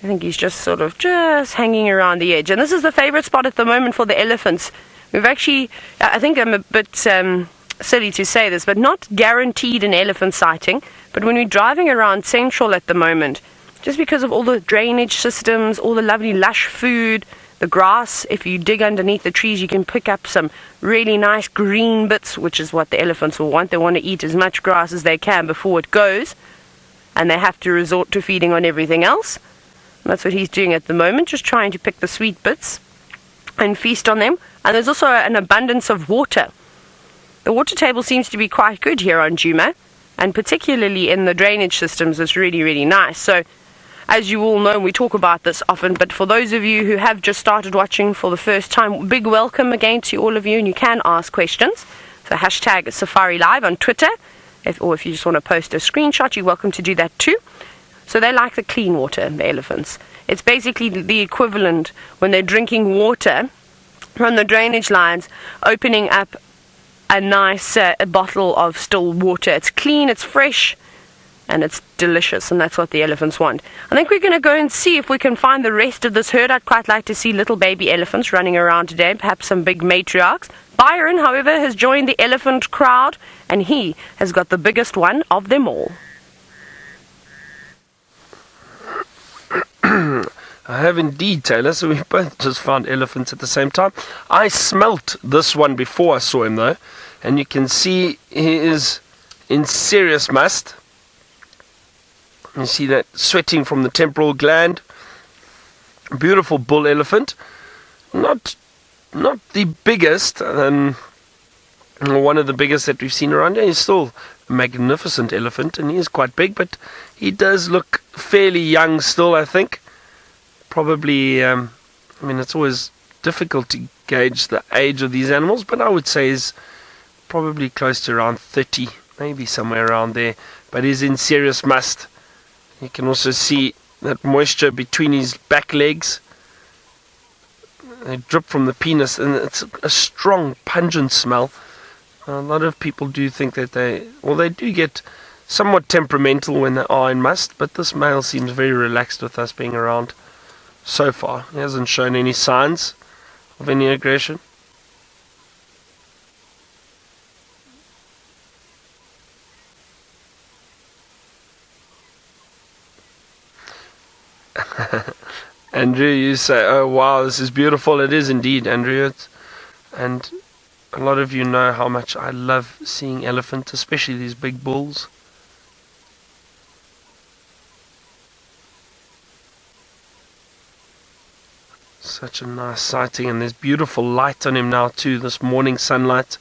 I think he's just sort of just hanging around the edge. And this is the favorite spot at the moment for the elephants. We've actually, I think I'm a bit silly to say this, but not guaranteed an elephant sighting. But when we're driving around Central at the moment, just because of all the drainage systems, all the lovely lush food, the grass, if you dig underneath the trees, you can pick up some really nice green bits, which is what the elephants will want. They want to eat as much grass as they can before it goes. And they have to resort to feeding on everything else. That's what he's doing at the moment, just trying to pick the sweet bits and feast on them. And there's also an abundance of water. The water table seems to be quite good here on Djuma, and particularly in the drainage systems, it's really, really nice. So, as you all know, we talk about this often, but for those of you who have just started watching for the first time, big welcome again to all of you, and you can ask questions. So hashtag Safari Live on Twitter, or if you just want to post a screenshot, you're welcome to do that too. So they like the clean water, the elephants. It's basically the equivalent when they're drinking water from the drainage lines, opening up a nice bottle of still water. It's clean, it's fresh, and it's delicious, and that's what the elephants want. I think we're going to go and see if we can find the rest of this herd. I'd quite like to see little baby elephants running around today, perhaps some big matriarchs. Byron, however, has joined the elephant crowd, and he has got the biggest one of them all. I have indeed, Taylor, so we both just found elephants at the same time. I smelt this one before I saw him, though, and you can see he is in serious must. You see that sweating from the temporal gland. Beautiful bull elephant. Not the biggest, one of the biggest that we've seen around here. He's still a magnificent elephant, and he is quite big, but he does look fairly young still, I think. Probably, it's always difficult to gauge the age of these animals, but I would say he's probably close to around 30, maybe somewhere around there, but he's in serious must. You can also see that moisture between his back legs. They drip from the penis, and it's a strong, pungent smell. A lot of people do think that they do get somewhat temperamental when they are in must, but this male seems very relaxed with us being around so far. He hasn't shown any signs of any aggression. Andrew, you say, oh wow, this is beautiful. It is indeed, Andrew. And a lot of you know how much I love seeing elephant, especially these big bulls. Such a nice sighting, and there's beautiful light on him now too, this morning sunlight.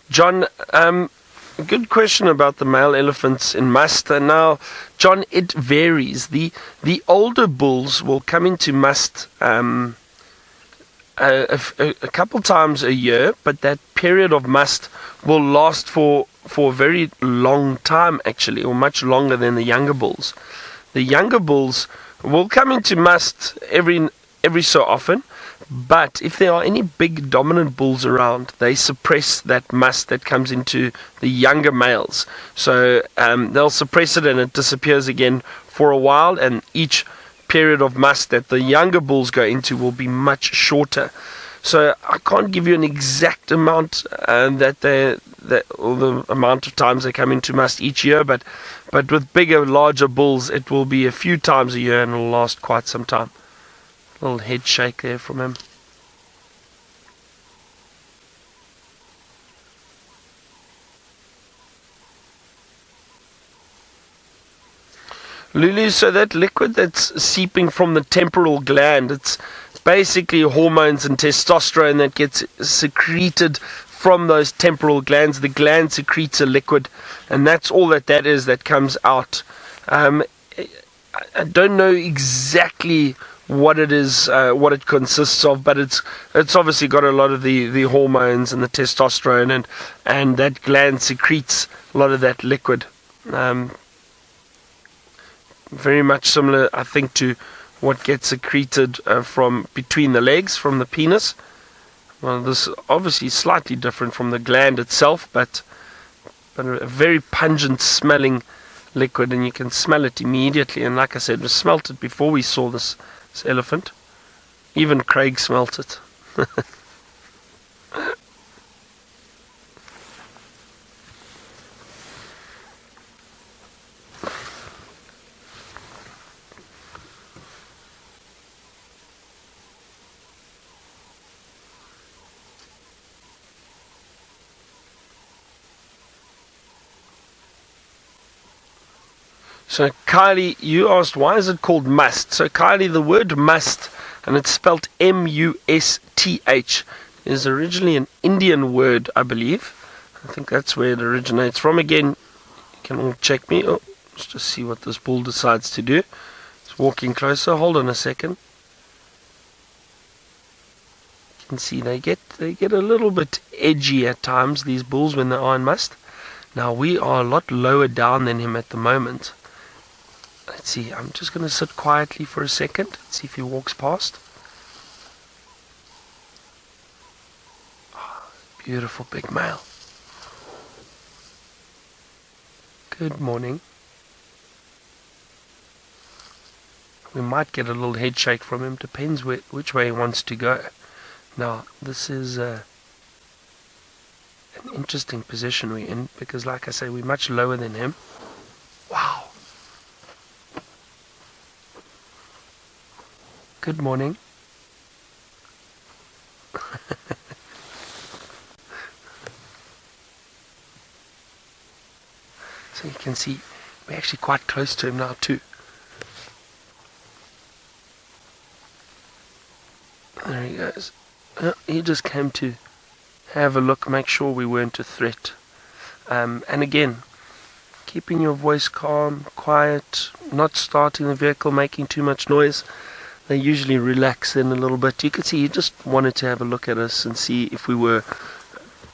John, good question about the male elephants in must. And now, John, it varies. The older bulls will come into must a couple times a year, but that period of must will last for a very long time, actually, or much longer than the younger bulls. The younger bulls will come into must every so often, but if there are any big dominant bulls around, they suppress that must that comes into the younger males. So they'll suppress it and it disappears again for a while, and each period of must that the younger bulls go into will be much shorter. So I can't give you an exact amount or the amount of times they come into must each year, but with bigger, larger bulls, it will be a few times a year and it'll last quite some time. Little head shake there from him. Lulu, so that liquid that's seeping from the temporal gland, it's basically hormones and testosterone that gets secreted from those temporal glands. The gland secretes a liquid, and that's all that is that comes out. I don't know exactly what it is, what it consists of, but it's obviously got a lot of the hormones and the testosterone, and that gland secretes a lot of that liquid. Very much similar, I think, to what gets secreted from between the legs, from the penis. Well, this obviously slightly different from the gland itself, but a very pungent smelling liquid, and you can smell it immediately. And like I said, we smelt it before we saw this elephant. Even Craig smelt it. So Kylie, you asked why is it called must? So Kylie, the word must, and it's spelled M-U-S-T-H, is originally an Indian word, I believe. I think that's where it originates from. Again, you can all check me. Oh, let's just see what this bull decides to do. It's walking closer. Hold on a second. You can see they get a little bit edgy at times, these bulls, when they are in must. Now we are a lot lower down than him at the moment. Let's see, I'm just going to sit quietly for a second. Let's see if he walks past. Oh, beautiful big male. Good morning. We might get a little head shake from him. Depends which way he wants to go. Now, this is an interesting position we're in, because like I say, we're much lower than him. Wow. Good morning. So you can see we're actually quite close to him now too. There he goes. He just came to have a look, make sure we weren't a threat. And again, keeping your voice calm, quiet, not starting the vehicle, making too much noise. They usually relax then a little bit. You can see he just wanted to have a look at us and see if we were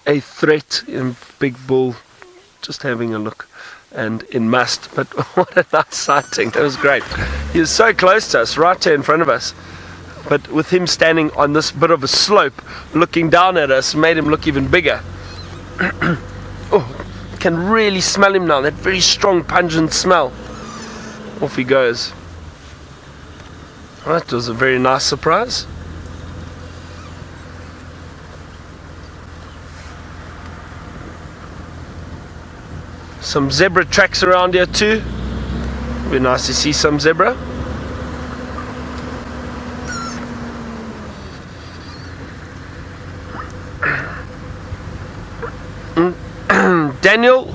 a threat in big bull. Just having a look. And in must. But what a nice sighting. That was great. He was so close to us, right there in front of us. but with him standing on this bit of a slope looking down at us made him look even bigger. Oh, can really smell him now, that very strong pungent smell. Off he goes. That was a very nice surprise. Some zebra tracks around here too. Be nice to see some zebra. Daniel.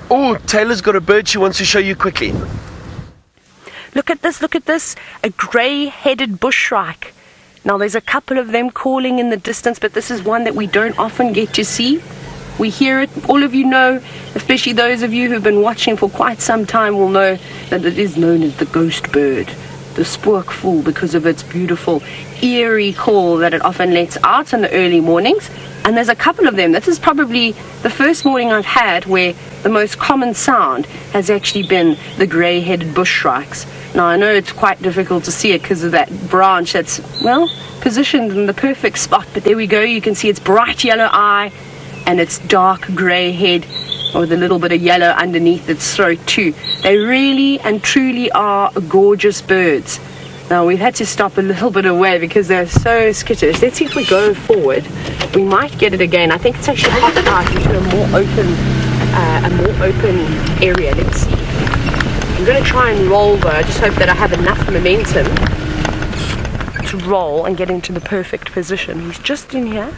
Oh, Taylor's got a bird she wants to show you quickly. Look at this, a grey-headed bush shrike. Now there's a couple of them calling in the distance, but this is one that we don't often get to see. We hear it, all of you know, especially those of you who've been watching for quite some time will know that it is known as the ghost bird, the spookfool, because of its beautiful, eerie call that it often lets out in the early mornings. And there's a couple of them. This is probably the first morning I've had where the most common sound has actually been the grey-headed bush shrikes. Now I know it's quite difficult to see it because of that branch that's, well, positioned in the perfect spot, but there we go. You can see its bright yellow eye and its dark grey head with a little bit of yellow underneath its throat too. They really and truly are gorgeous birds. Now we've had to stop a little bit away because they're so skittish. Let's see if we go forward. We might get it again. I think it's actually hopped out into a more open area. Let's see. I'm going to try and roll though. I just hope that I have enough momentum to roll and get into the perfect position. He's just in here.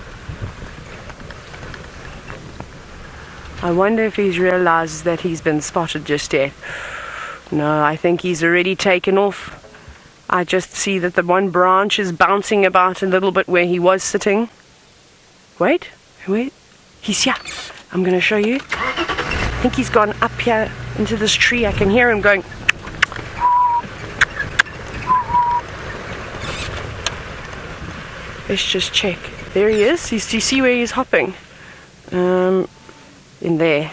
I wonder if he's realized that he's been spotted just yet. No, I think he's already taken off. I just see that the one branch is bouncing about a little bit where he was sitting. Wait, he's here. I'm going to show you. I think he's gone up here into this tree. I can hear him going. Let's just check. There he is. Do you see where he's hopping? In there.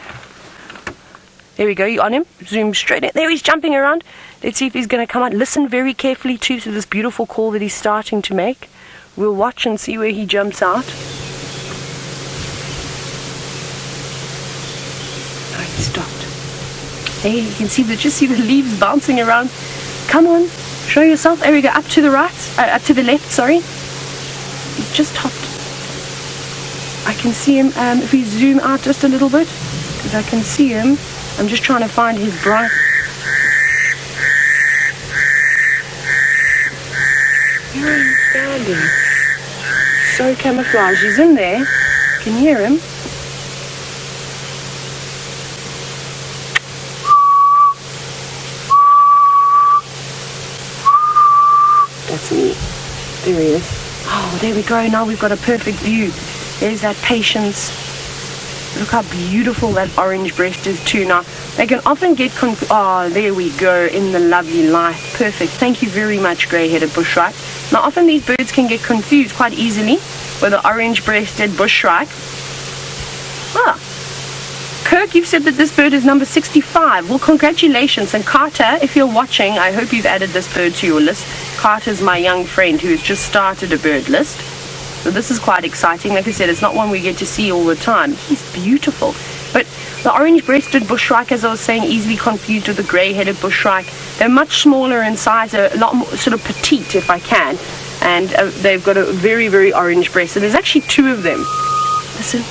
There we go, you on him? Zoom straight in. There, he's jumping around. Let's see if he's going to come out. Listen very carefully too to this beautiful call that he's starting to make. We'll watch and see where he jumps out. Oh, he stopped. Hey, you can see just see the leaves bouncing around. Come on, show yourself. There we go, up to the right, up to the left, sorry. He just hopped. I can see him, if we zoom out just a little bit, because I can see him. I'm just trying to find his bright. Where is he standing? So camouflaged. He's in there. You can hear him. That's me. There he is. Oh, there we go. Now we've got a perfect view. There's that patience. Look how beautiful that orange breast is too. Now, they can often get oh, there we go, in the lovely light. Perfect. Thank you very much, grey-headed bush shrike. Now, often these birds can get confused quite easily with the orange-breasted bush shrike. Ah. Kirk, you've said that this bird is number 65. Well, congratulations. And Carter, if you're watching, I hope you've added this bird to your list. Carter's my young friend who has just started a bird list. So this is quite exciting. Like I said, it's not one we get to see all the time. He's beautiful. But the orange-breasted bush shrike, as I was saying, easily confused with the grey-headed bush shrike. They're much smaller in size, a lot more sort of petite, if I can. And they've got a very, very orange breast. And there's actually two of them. Listen.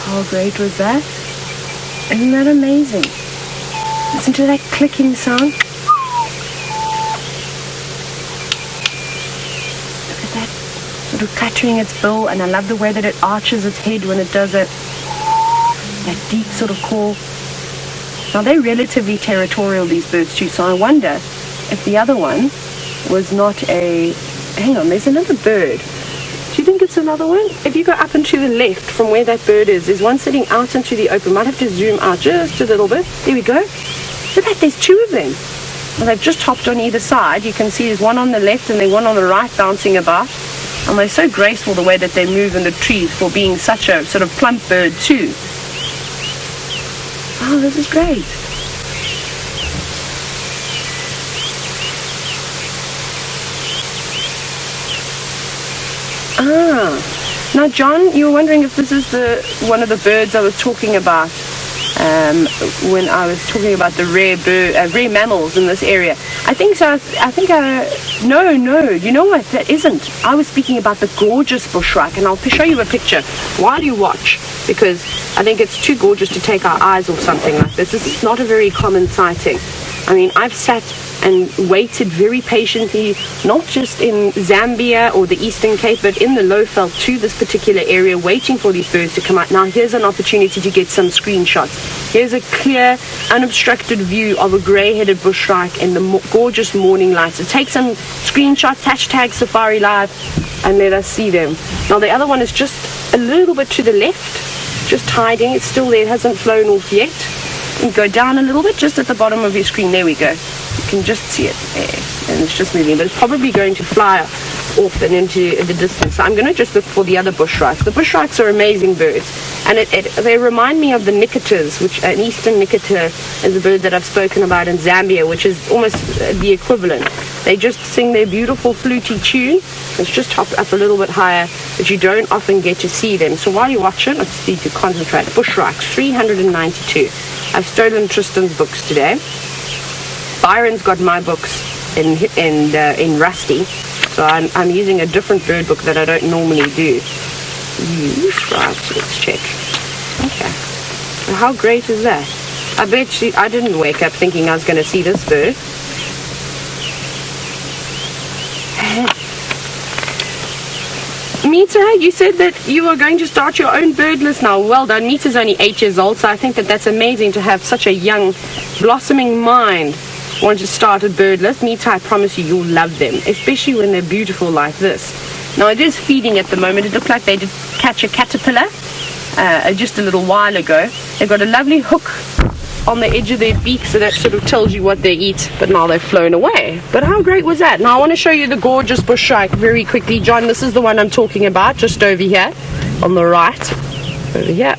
How great was that? Isn't that amazing? Listen to that clicking sound. Look at that sort of clattering its bill, and I love the way that it arches its head when it does it. That deep sort of call. Now they're relatively territorial, these birds too, so I wonder if the other one was not a... Hang on, there's another bird. Do you think it's another one? If you go up and to the left from where that bird is, there's one sitting out into the open. Might have to zoom out just a little bit. There we go. Look at that, there's two of them. Well, they've just hopped on either side. You can see there's one on the left and there's one on the right bouncing about. And they're so graceful the way that they move in the trees for being such a sort of plump bird too. Oh, this is great. Now John, you were wondering if this is one of the birds I was talking about when I was talking about the rare mammals in this area. I think so. No, you know what, that isn't. I was speaking about the gorgeous bushwhack, and I'll show you a picture while you watch, because I think it's too gorgeous to take our eyes off something like this. This is not a very common sighting. I mean, I've sat and waited very patiently, not just in Zambia or the Eastern Cape, but in the Lowveld to this particular area, waiting for these birds to come out. Now, here's an opportunity to get some screenshots. Here's a clear, unobstructed view of a grey-headed bushwhack in the gorgeous morning light. So take some screenshots, hashtag Safari Live, and let us see them. Now, the other one is just a little bit to the left, just hiding. It's still there. It hasn't flown off yet. You go down a little bit, just at the bottom of your screen. There we go. You can just see it there, and it's just moving, but it's probably going to fly off and into the distance. So I'm going to just look for the other bushwhacks. The bushwhacks are amazing birds, and they remind me of the nicoters, which an eastern nicoter is a bird that I've spoken about in Zambia, which is almost the equivalent. They just sing their beautiful fluty tune. It's just hopped up a little bit higher, but you don't often get to see them. So while you watch it, let's see to concentrate. Bushwhacks, 392. I've stolen Tristan's books today. Byron's got my books in Rusty, so I'm using a different bird book that I don't normally do. Right, let's check. Okay. Well, how great is that? I bet I didn't wake up thinking I was going to see this bird. Mita, you said that you are going to start your own bird list now. Well done. Mita's only 8 years old, so I think that that's amazing to have such a young, blossoming mind want to start a bird list. Mita, I promise you, you'll love them, especially when they're beautiful like this. Now, it is feeding at the moment. It looked like they did catch a caterpillar just a little while ago. They've got a lovely hook on the edge of their beak, so that sort of tells you what they eat, but now they've flown away. But how great was that? Now I want to show you the gorgeous bush shrike very quickly. John, this is the one I'm talking about, just over here on the right, over here.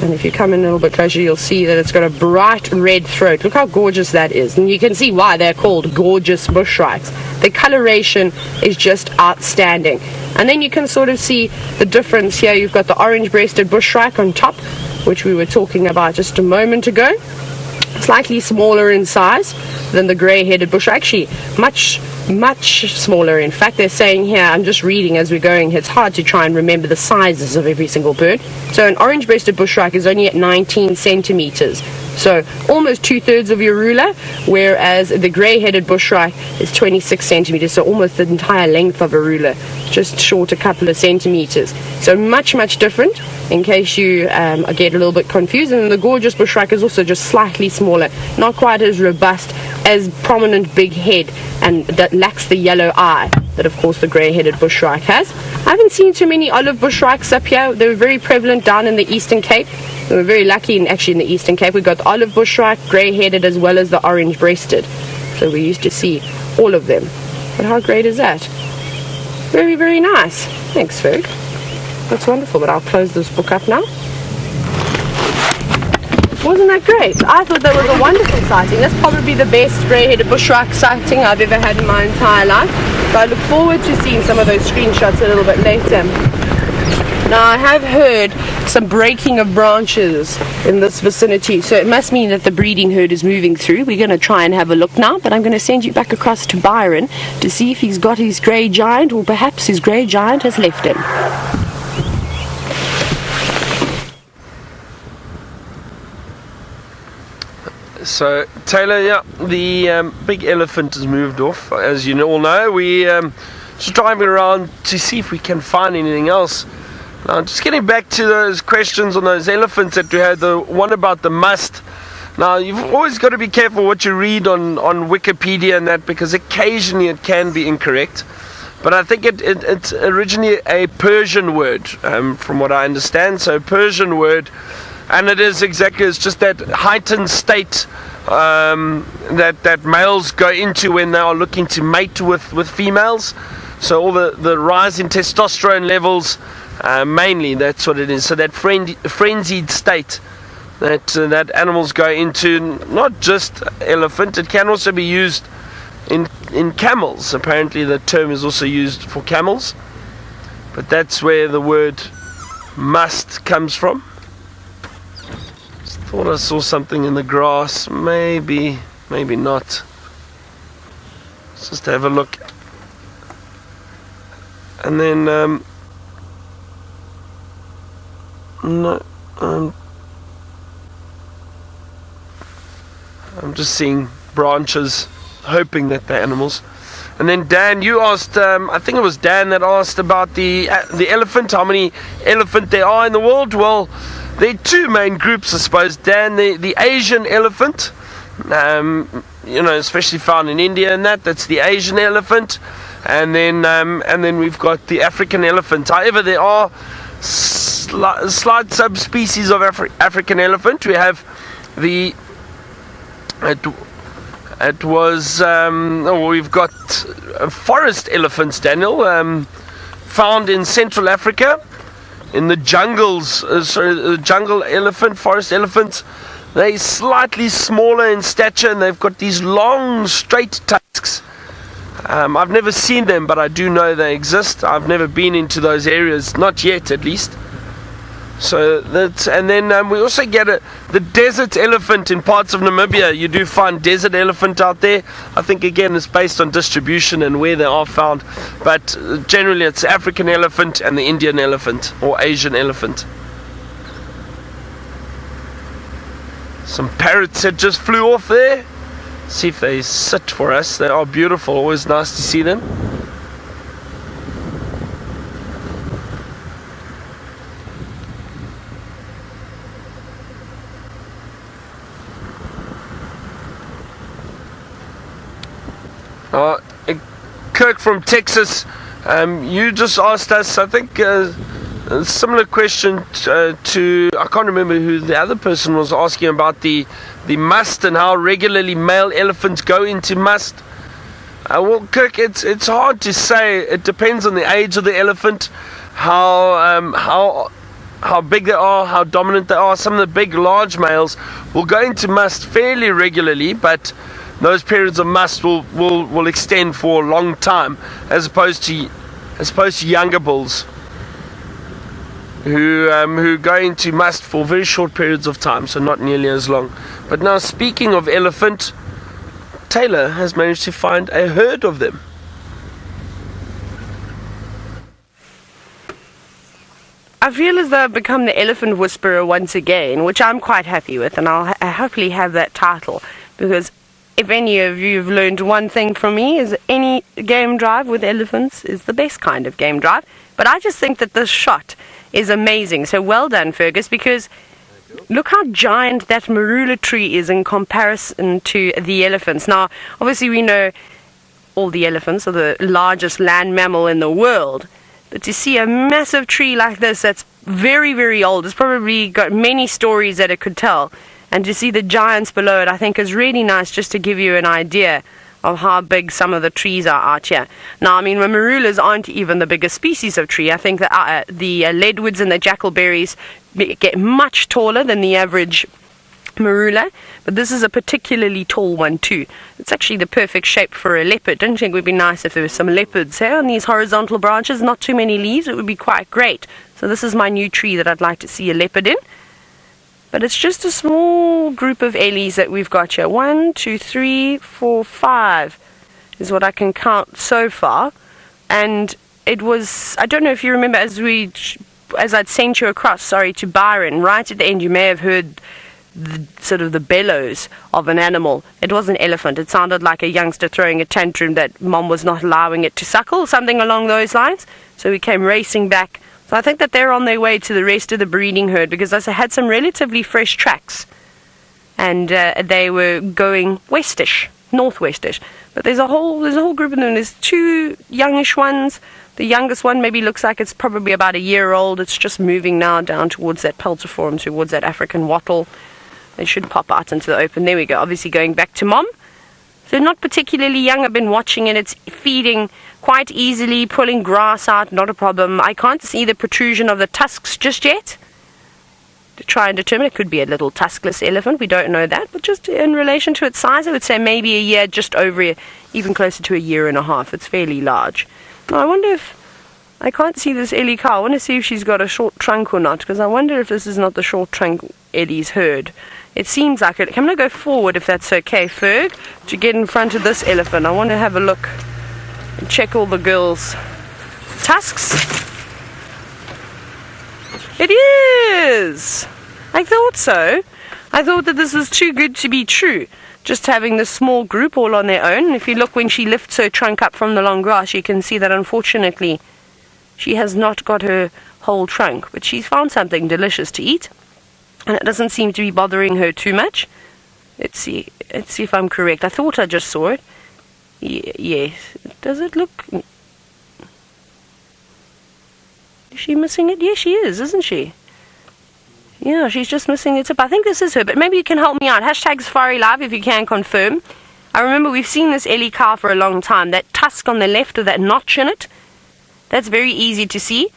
And if you come in a little bit closer, you'll see that it's got a bright red throat. Look how gorgeous that is. And you can see why they're called gorgeous bush shrikes. The coloration is just outstanding. And then you can sort of see the difference here. You've got the orange-breasted bush shrike on top, which we were talking about just a moment ago. Slightly smaller in size than the grey-headed bush shrike. Actually, much smaller. In fact, they're saying here, I'm just reading as we're going, it's hard to try and remember the sizes of every single bird. So an orange-breasted bush shrike is only at 19 centimeters. So almost 2/3 of your ruler, whereas the grey-headed bush shrike is 26 centimeters, so almost the entire length of a ruler, just short a couple of centimeters. So much different, in case you get a little bit confused. And the gorgeous bush shrike is also just slightly smaller, not quite as robust, as prominent big head, and that lacks the yellow eye that of course the grey-headed bush shrike has. I haven't seen too many olive bush shrikes up here. They were very prevalent down in the Eastern Cape. We were very lucky in the Eastern Cape. We got the olive bush shrike, grey-headed, as well as the orange-breasted. So we used to see all of them. But how great is that? Very nice. Thanks, Ferg. That's wonderful, but I'll close this book up now. Wasn't that great? I thought that was a wonderful sighting. That's probably the best grey-headed bush shrike sighting I've ever had in my entire life. So I look forward to seeing some of those screenshots a little bit later. Now, I have heard some breaking of branches in this vicinity, so it must mean that the breeding herd is moving through. We're going to try and have a look now, but I'm going to send you back across to Byron to see if he's got his grey giant, or perhaps his grey giant has left him. So, Taylor, yeah, the big elephant has moved off. As you all know, we just driving around to see if we can find anything else. Now, just getting back to those questions on those elephants that we had, the one about the must. Now, you've always got to be careful what you read on Wikipedia and that, because occasionally it can be incorrect. But I think it's originally a Persian word, from what I understand. So, Persian word And it is exactly, it's just that heightened state that males go into when they are looking to mate with females. So all the rise in testosterone levels, mainly, that's what it is. So that frenzied state that animals go into, not just elephant, it can also be used in camels. Apparently the term is also used for camels, but that's where the word must comes from. Just thought I saw something in the grass, maybe not. Let's just have a look. And then no, I'm just seeing branches, hoping that they're animals. And then Dan, you asked, I think it was Dan that asked about the elephant, how many elephant there are in the world. Well, there are two main groups, I suppose, Dan. The Asian elephant, especially found in India and that's the Asian elephant. And then we've got the African elephant. However, there are slight subspecies of African elephant. We have we've got forest elephants, Daniel, found in Central Africa, in the jungles. The jungle elephant, forest elephants. They're slightly smaller in stature, and they've got these long, straight tusks. I've never seen them, but I do know they exist. I've never been into those areas, not yet, at least. So that's, and then we also get the desert elephant in parts of Namibia. You do find desert elephant out there. I think again it's based on distribution and where they are found, but generally it's African elephant and the Indian elephant or Asian elephant. Some parrots that just flew off there. See if they sit for us. They are beautiful. Always nice to see them. Kirk from Texas, you just asked us, I think, a similar question to, I can't remember who the other person was asking about the must and how regularly male elephants go into must. Well, Kirk, it's hard to say. It depends on the age of the elephant, how big they are, how dominant they are. Some of the big, large males will go into must fairly regularly, but those periods of must will extend for a long time, as opposed to younger bulls who go into must for very short periods of time, so not nearly as long. But now, speaking of elephant, Taylor has managed to find a herd of them. I feel as though I've become the elephant whisperer once again, which I'm quite happy with, and I'll happily have that title, because if any of you have learned one thing from me, is any game drive with elephants is the best kind of game drive. But I just think that this shot is amazing. So well done, Fergus, because look how giant that marula tree is in comparison to the elephants. Now, obviously we know all the elephants are the largest land mammal in the world. But to see a massive tree like this that's very, very old, it's probably got many stories that it could tell. And to see the giants below it, I think is really nice, just to give you an idea of how big some of the trees are out here. Now, I mean, marulas aren't even the biggest species of tree. I think that the leadwoods and the jackalberries get much taller than the average marula, but this is a particularly tall one too. It's actually the perfect shape for a leopard. Don't you think it would be nice if there were some leopards here on these horizontal branches? Not too many leaves, it would be quite great. So this is my new tree that I'd like to see a leopard in. But it's just a small group of Ellies that we've got here. 1, 2, 3, 4, 5 is what I can count so far. And it was, I don't know if you remember, as I'd sent you across, to Byron, right at the end, you may have heard the bellows of an animal. It was an elephant. It sounded like a youngster throwing a tantrum that mom was not allowing it to suckle, something along those lines. So we came racing back. So I think that they're on their way to the rest of the breeding herd, because I had some relatively fresh tracks, and they were going westish, northwestish. But there's a whole group of them. There's 2 youngish ones, The youngest one maybe looks like it's probably about a year old. It's just moving now down towards that peltiform, towards that African wattle. They should pop out into the open. There we go. Obviously going back to mom. So not particularly young. I've been watching it. It's feeding quite easily, pulling grass out, not a problem. I can't see the protrusion of the tusks just yet. To try and determine, it could be a little tuskless elephant. We don't know that. But just in relation to its size, I would say maybe a year, just over, even closer to a year and a half. It's fairly large. Now, I wonder if, I can't see this Ellie cow. I want to see if she's got a short trunk or not, because I wonder if this is not the short trunk Ellie's herd. It seems like it. I'm going to go forward, if that's okay, Ferg, to get in front of this elephant. I want to have a look and check all the girls' tusks. It is! I thought so. I thought that this was too good to be true. Just having this small group all on their own. And if you look when she lifts her trunk up from the long grass, you can see that unfortunately she has not got her whole trunk. But she's found something delicious to eat. And it doesn't seem to be bothering her too much. Let's see if I'm correct. I thought I just saw it. Yes. Does it look... Is she missing it? Yes, she is, isn't she? Yeah, she's just missing it up. I think this is her, but maybe you can help me out. Hashtag Safari Live if you can confirm. I remember we've seen this Ellie cow for a long time. That tusk on the left with that notch in it, that's very easy to see.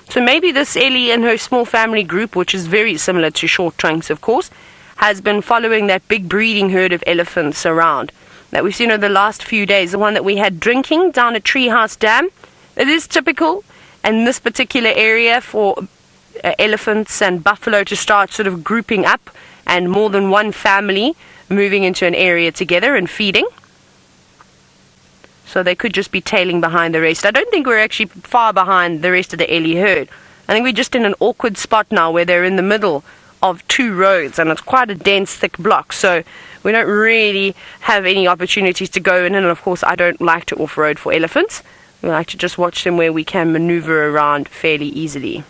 So maybe this Ellie and her small family group, which is very similar to short trunks, of course, has been following that big breeding herd of elephants around that we've seen over the last few days. The one that we had drinking down at Treehouse Dam. It is typical in this particular area for elephants and buffalo to start sort of grouping up and more than one family moving into an area together and feeding. So they could just be tailing behind the rest. I don't think we're actually far behind the rest of the Ellie herd. I think we're just in an awkward spot now where they're in the middle of two roads and it's quite a dense, thick block. So we don't really have any opportunities to go in. And of course, I don't like to off-road for elephants. We like to just watch them where we can maneuver around fairly easily.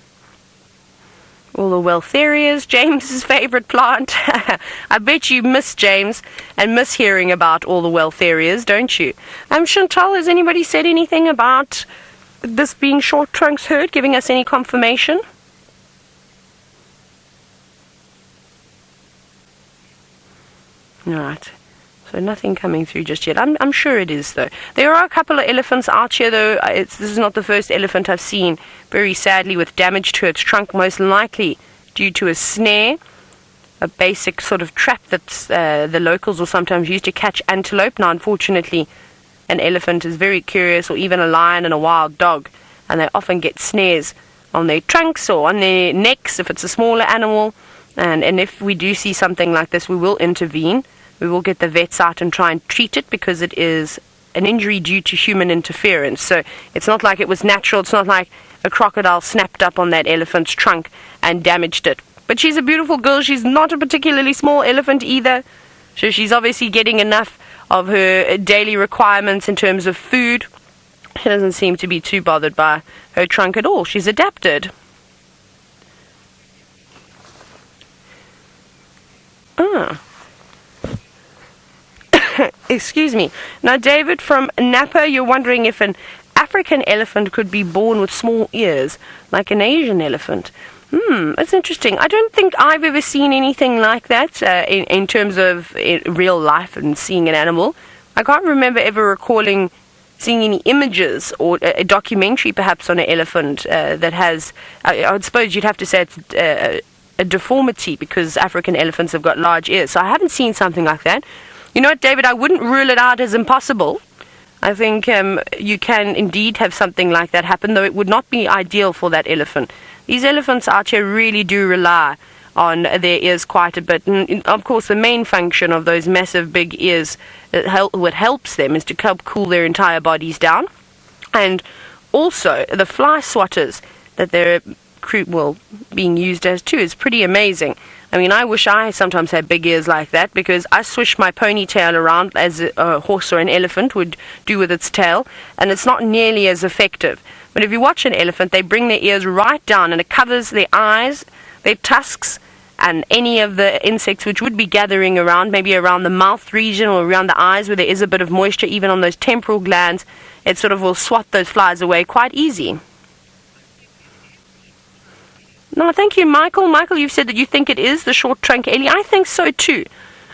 All the Weltherias, James's favourite plant. I bet you miss James and miss hearing about all the Weltherias, don't you? Chantal, has anybody said anything about this being short trunks herd, giving us any confirmation? Right. So nothing coming through just yet. I'm sure it is, though. There are a couple of elephants out here, though. This is not the first elephant I've seen, very sadly, with damage to its trunk, most likely due to a snare, a basic sort of trap that the locals will sometimes use to catch antelope. Now, unfortunately, an elephant is very curious, or even a lion and a wild dog, and they often get snares on their trunks or on their necks if it's a smaller animal. And if we do see something like this, we will intervene. We will get the vets out and try and treat it because it is an injury due to human interference. So it's not like it was natural. It's not like a crocodile snapped up on that elephant's trunk and damaged it. But she's a beautiful girl. She's not a particularly small elephant either. So she's obviously getting enough of her daily requirements in terms of food. She doesn't seem to be too bothered by her trunk at all. She's adapted. Excuse me. Now, David from Napa, you're wondering if an African elephant could be born with small ears, like an Asian elephant. That's interesting. I don't think I've ever seen anything like that in terms of real life and seeing an animal. I can't remember ever recalling seeing any images or a documentary perhaps on an elephant that has, I would suppose you'd have to say it's a deformity because African elephants have got large ears. So I haven't seen something like that. You know what, David, I wouldn't rule it out as impossible. I think you can indeed have something like that happen, though it would not be ideal for that elephant. These elephants out here really do rely on their ears quite a bit. And of course, the main function of those massive big ears, what helps them is to help cool their entire bodies down. And also, the fly swatters that they're being used as too is pretty amazing. I mean, I wish I sometimes had big ears like that because I swish my ponytail around as a horse or an elephant would do with its tail, and it's not nearly as effective. But if you watch an elephant, they bring their ears right down and it covers their eyes, their tusks, and any of the insects which would be gathering around, maybe around the mouth region or around the eyes where there is a bit of moisture, even on those temporal glands, it sort of will swat those flies away quite easy. No, thank you, Michael. Michael, you've said that you think it is the short trunk Ellie. I think so too.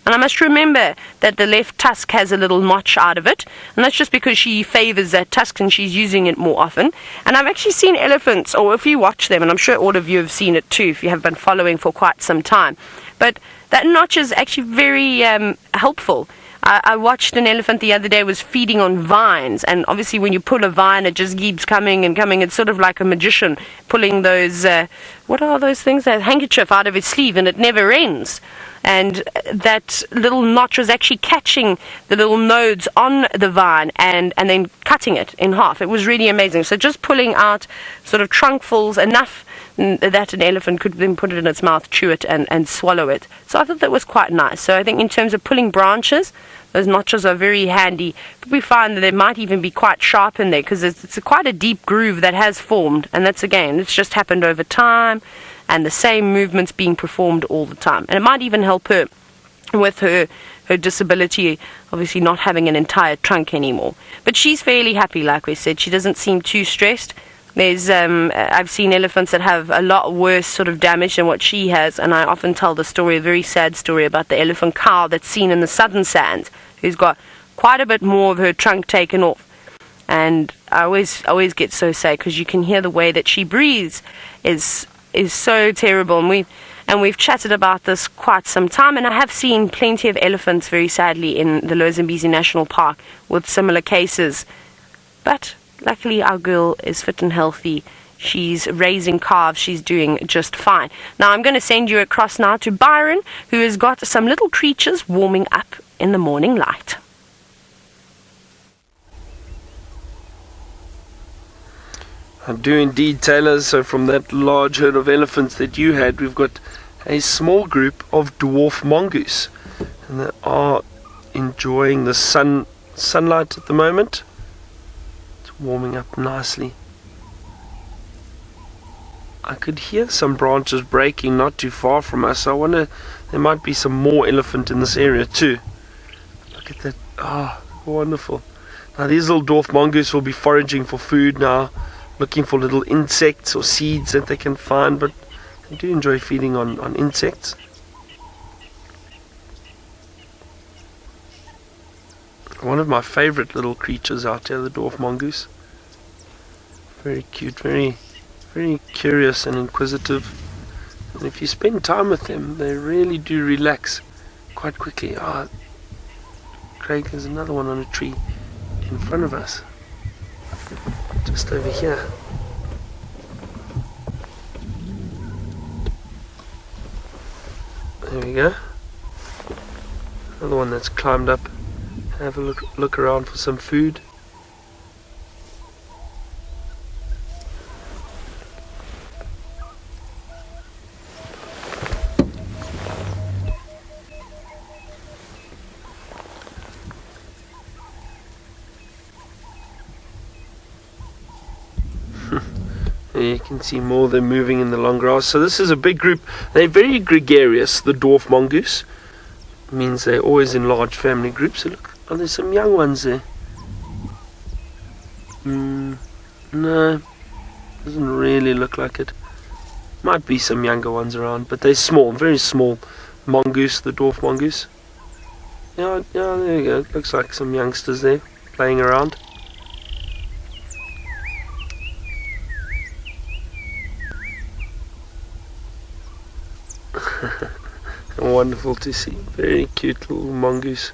And I must remember that the left tusk has a little notch out of it, and that's just because she favors that tusk and she's using it more often. And I've actually seen elephants, or if you watch them, and I'm sure all of you have seen it too if you have been following for quite some time, but that notch is actually very helpful. I watched an elephant the other day was feeding on vines, and obviously when you pull a vine it just keeps coming and coming. It's sort of like a magician pulling those, what are those things, that handkerchief out of his sleeve, and it never ends. And that little notch was actually catching the little nodes on the vine and then cutting it in half. It was really amazing. So just pulling out sort of trunkfuls enough that an elephant could then put it in its mouth, chew it and swallow it. So I thought that was quite nice. So I think in terms of pulling branches, those notches are very handy. But we find that they might even be quite sharp in there because it's quite a deep groove that has formed. And that's, again, it's just happened over time, and the same movements being performed all the time. And it might even help her with her disability, obviously not having an entire trunk anymore. But she's fairly happy, like we said. She doesn't seem too stressed. There's I've seen elephants that have a lot worse sort of damage than what she has, and I often tell the story, a very sad story about the elephant cow that's seen in the southern sands, who's got quite a bit more of her trunk taken off. And I always get so sad because you can hear the way that she breathes is so terrible. And we've chatted about this quite some time, and I have seen plenty of elephants, very sadly, in the Lower Zambezi National Park with similar cases. But luckily our girl is fit and healthy. She's raising calves. She's doing just fine. Now I'm going to send you across now to Byron, who has got some little creatures warming up in the morning light. I do indeed, Taylor. So from that large herd of elephants that you had, we've got a small group of dwarf mongoose, and they are enjoying the sunlight at the moment. It's warming up nicely. I could hear some branches breaking not too far from us. I wonder, there might be some more elephant in this area too. Look at that. Ah, wonderful. Now these little dwarf mongoose will be foraging for food now, looking for little insects or seeds that they can find, but they do enjoy feeding on insects. One of my favorite little creatures out here, the dwarf mongoose. Very cute, very curious and inquisitive. And if you spend time with them, they really do relax quite quickly. Craig, there's another one on a tree in front of us. Just over here. There we go. Another one that's climbed up. Have a look around for some food. You can see more of them moving in the long grass. So this is a big group. They're very gregarious, the dwarf mongoose. It means they're always in large family groups. So look, there's some young ones there. No, doesn't really look like it. Might be some younger ones around, but they're small, very small mongoose, the dwarf mongoose. Yeah, there you go. Looks like some youngsters there playing around. Wonderful to see. Very cute little mongoose.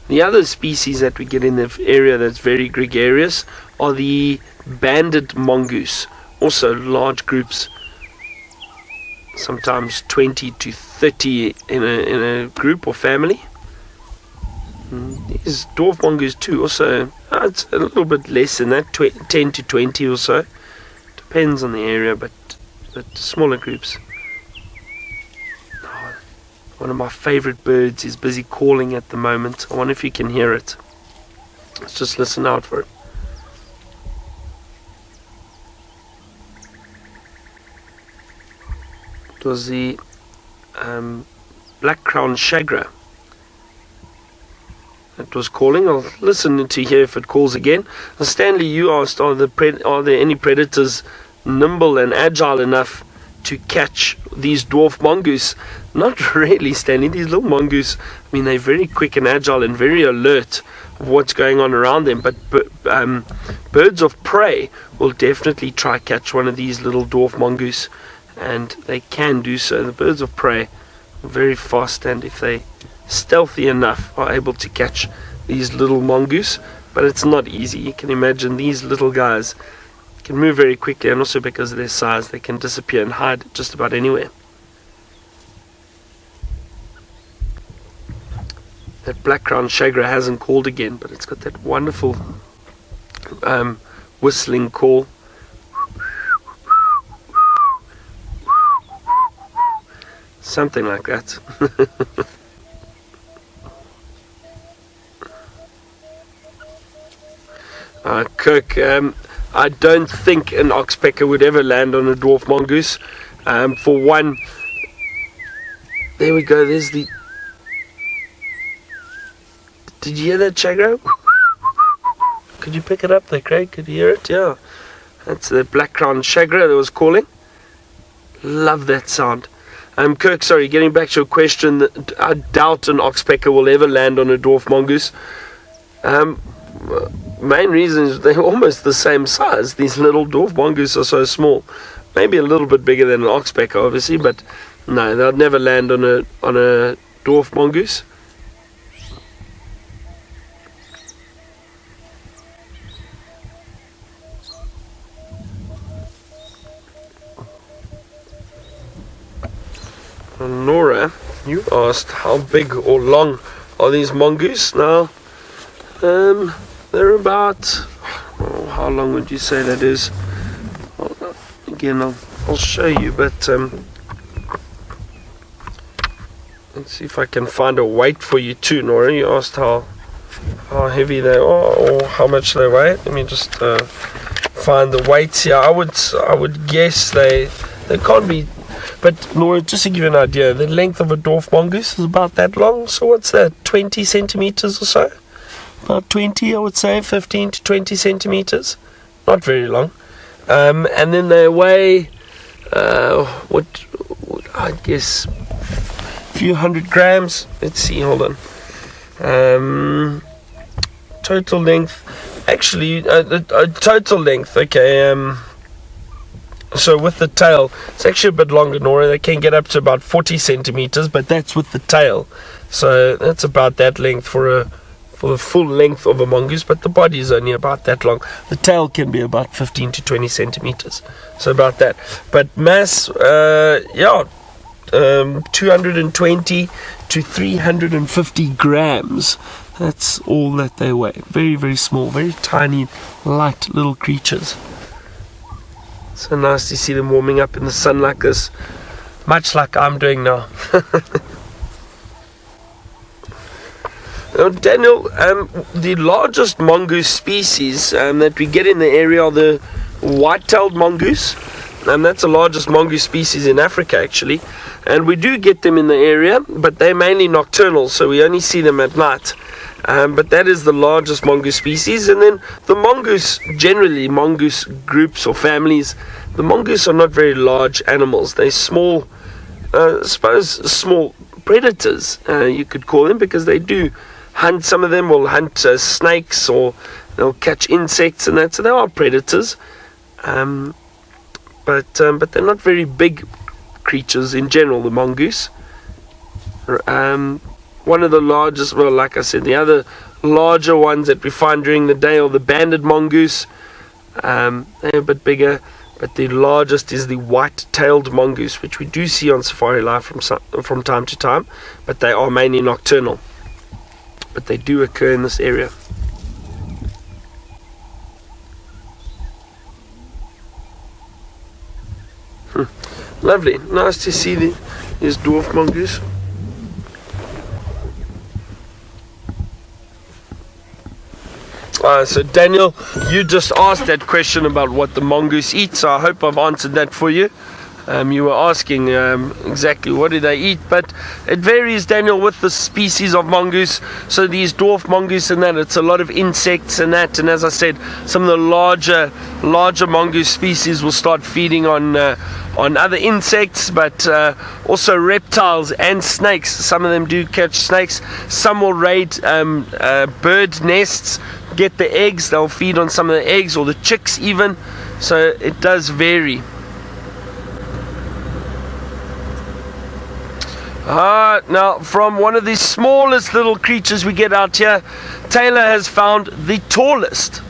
The other species that we get in the area that's very gregarious are the banded mongoose. Also large groups, sometimes 20 to 30 in a group or family. These dwarf mongoose too, also it's a little bit less than that, 10 to 20 or so. Depends on the area, but smaller groups. One of my favorite birds is busy calling at the moment. I wonder if you can hear it. Let's just listen out for it. It was the black crown shagra. It was calling. I'll listen to hear if it calls again. Stanley, you asked, are there any predators nimble and agile enough to catch these dwarf mongoose? Not really, Stanley. These little mongoose, I mean, they're very quick and agile and very alert of what's going on around them. But birds of prey will definitely try catch one of these little dwarf mongoose, and they can do so. The birds of prey are very fast, and if they stealthy enough, are able to catch these little mongoose. But it's not easy. You can imagine these little guys can move very quickly, and also because of their size, they can disappear and hide just about anywhere. That black crown shagra hasn't called again, but it's got that wonderful whistling call. Something like that. Kirk, I don't think an oxpecker would ever land on a dwarf mongoose. For one, there we go, there's the... Did you hear that, Chagro? Could you pick it up there, Craig? Could you hear it? Yeah. That's the black crown shagra that was calling. Love that sound. Kirk, sorry, getting back to your question, I doubt an oxpecker will ever land on a dwarf mongoose. Main reason is they're almost the same size. These little dwarf mongoose are so small. Maybe a little bit bigger than an oxpecker, obviously, but no, they'll never land on a dwarf mongoose. Nora, you asked how big or long are these mongoose? Now, they're about, how long would you say that is? Again, I'll show you, but let's see if I can find a weight for you too, Nora. You asked how heavy they are or how much they weigh. Let me just find the weights here. I would guess they can't be. But Nora, just to give you an idea, the length of a dwarf mongoose is about that long. So what's that, 20 centimeters or so? About 20, I would say, 15 to 20 centimeters. Not very long. And then they weigh, what I guess, a few hundred grams. Let's see, hold on. Total length, actually, total length, okay, so with the tail, it's actually a bit longer, Nora. They can get up to about 40 centimeters, but that's with the tail. So that's about that length for the full length of a mongoose, but the body is only about that long. The tail can be about 15 to 20 centimeters. So about that. But mass, 220 to 350 grams. That's all that they weigh. Very, very small, very tiny, light little creatures. So nice to see them warming up in the sun like this, much like I'm doing now. Now, Daniel, the largest mongoose species that we get in the area are the white-tailed mongoose, and that's the largest mongoose species in Africa, actually. And we do get them in the area, but they're mainly nocturnal, so we only see them at night. But that is the largest mongoose species. And then the mongoose, generally mongoose groups or families, the mongoose are not very large animals. They're small, I suppose small predators, you could call them, because they do hunt. Some of them will hunt snakes, or they'll catch insects and that, so they are predators. But they're not very big creatures in general, the mongoose. One of the largest, well, like I said, the other larger ones that we find during the day are the banded mongoose. They're a bit bigger, but the largest is the white-tailed mongoose, which we do see on Safari Live from time to time, but they are mainly nocturnal. But they do occur in this area. Lovely, nice to see these dwarf mongoose. So Daniel, you just asked that question about what the mongoose eats, so I hope I've answered that for you. You were asking exactly what do they eat, but it varies, Daniel, with the species of mongoose. So these dwarf mongoose and that, it's a lot of insects and that. And as I said, some of the larger mongoose species will start feeding on other insects, but also reptiles and snakes. Some of them do catch snakes. Some will raid bird nests, get the eggs. They'll feed on some of the eggs or the chicks even. So it does vary. Now, from one of the smallest little creatures we get out here, Taylor has found the tallest.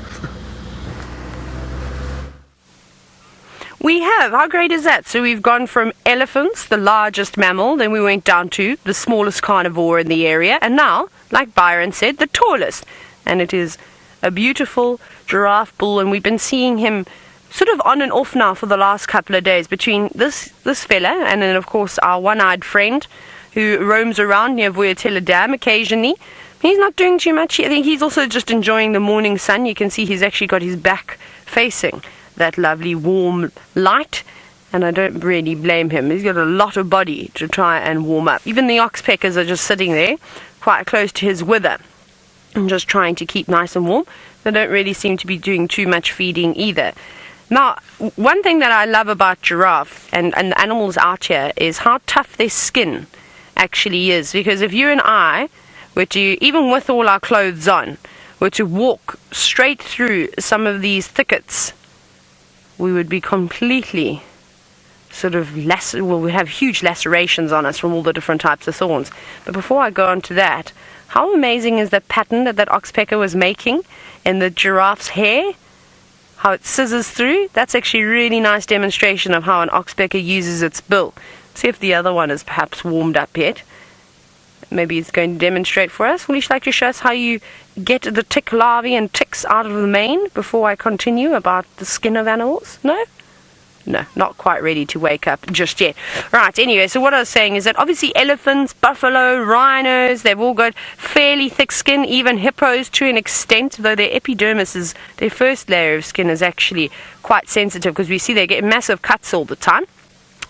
We have. How great is that? So we've gone from elephants, the largest mammal, then we went down to the smallest carnivore in the area, and now, like Byron said, the tallest. And it is a beautiful giraffe bull, and we've been seeing him sort of on and off now for the last couple of days between this fella and then, of course, our one-eyed friend who roams around near Voyatella Dam occasionally. He's not doing too much. I think he's also just enjoying the morning sun. You can see he's actually got his back facing that lovely warm light, and I don't really blame him. He's got a lot of body to try and warm up. Even the oxpeckers are just sitting there quite close to his wither and just trying to keep nice and warm. They don't really seem to be doing too much feeding either. Now, one thing that I love about giraffe and the animals out here is how tough their skin actually is. Because if you and I were to, even with all our clothes on, were to walk straight through some of these thickets, we would be completely sort of we have huge lacerations on us from all the different types of thorns. But before I go on to that, how amazing is that pattern that oxpecker was making in the giraffe's hair? How it scissors through? That's actually a really nice demonstration of how an oxpecker uses its bill. See if the other one is perhaps warmed up yet. Maybe it's going to demonstrate for us. Will you like to show us how you get the tick larvae and ticks out of the mane before I continue about the skin of animals? No? No, not quite ready to wake up just yet. Right, anyway, so what I was saying is that obviously elephants, buffalo, rhinos, they've all got fairly thick skin, even hippos to an extent, though their epidermis is, their first layer of skin is actually quite sensitive because we see they get massive cuts all the time.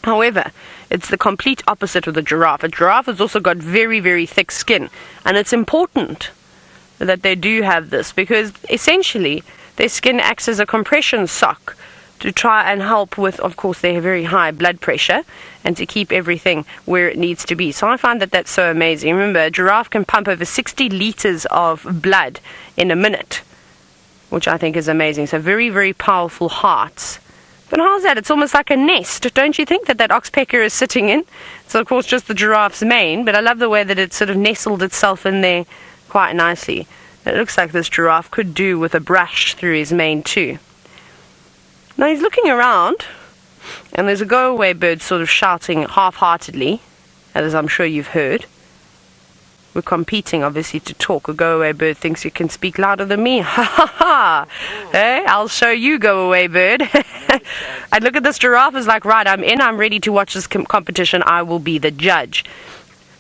However, it's the complete opposite with a giraffe. A giraffe has also got very, very thick skin, and it's important that they do have this because essentially their skin acts as a compression sock to try and help with, of course, their very high blood pressure and to keep everything where it needs to be. So I find that that's so amazing. Remember, a giraffe can pump over 60 liters of blood in a minute, which I think is amazing. So very, very powerful hearts. But how's that? It's almost like a nest, don't you think, that oxpecker is sitting in? So, of course, just the giraffe's mane, but I love the way that it sort of nestled itself in there quite nicely. It looks like this giraffe could do with a brush through his mane too. Now he's looking around, and there's a go-away bird sort of shouting half-heartedly, as I'm sure you've heard. We're competing, obviously, to talk. A go-away bird thinks you can speak louder than me. Ha ha ha! Hey, I'll show you, go-away bird. And look at this giraffe is like, right, I'm in, I'm ready to watch this competition. I will be the judge.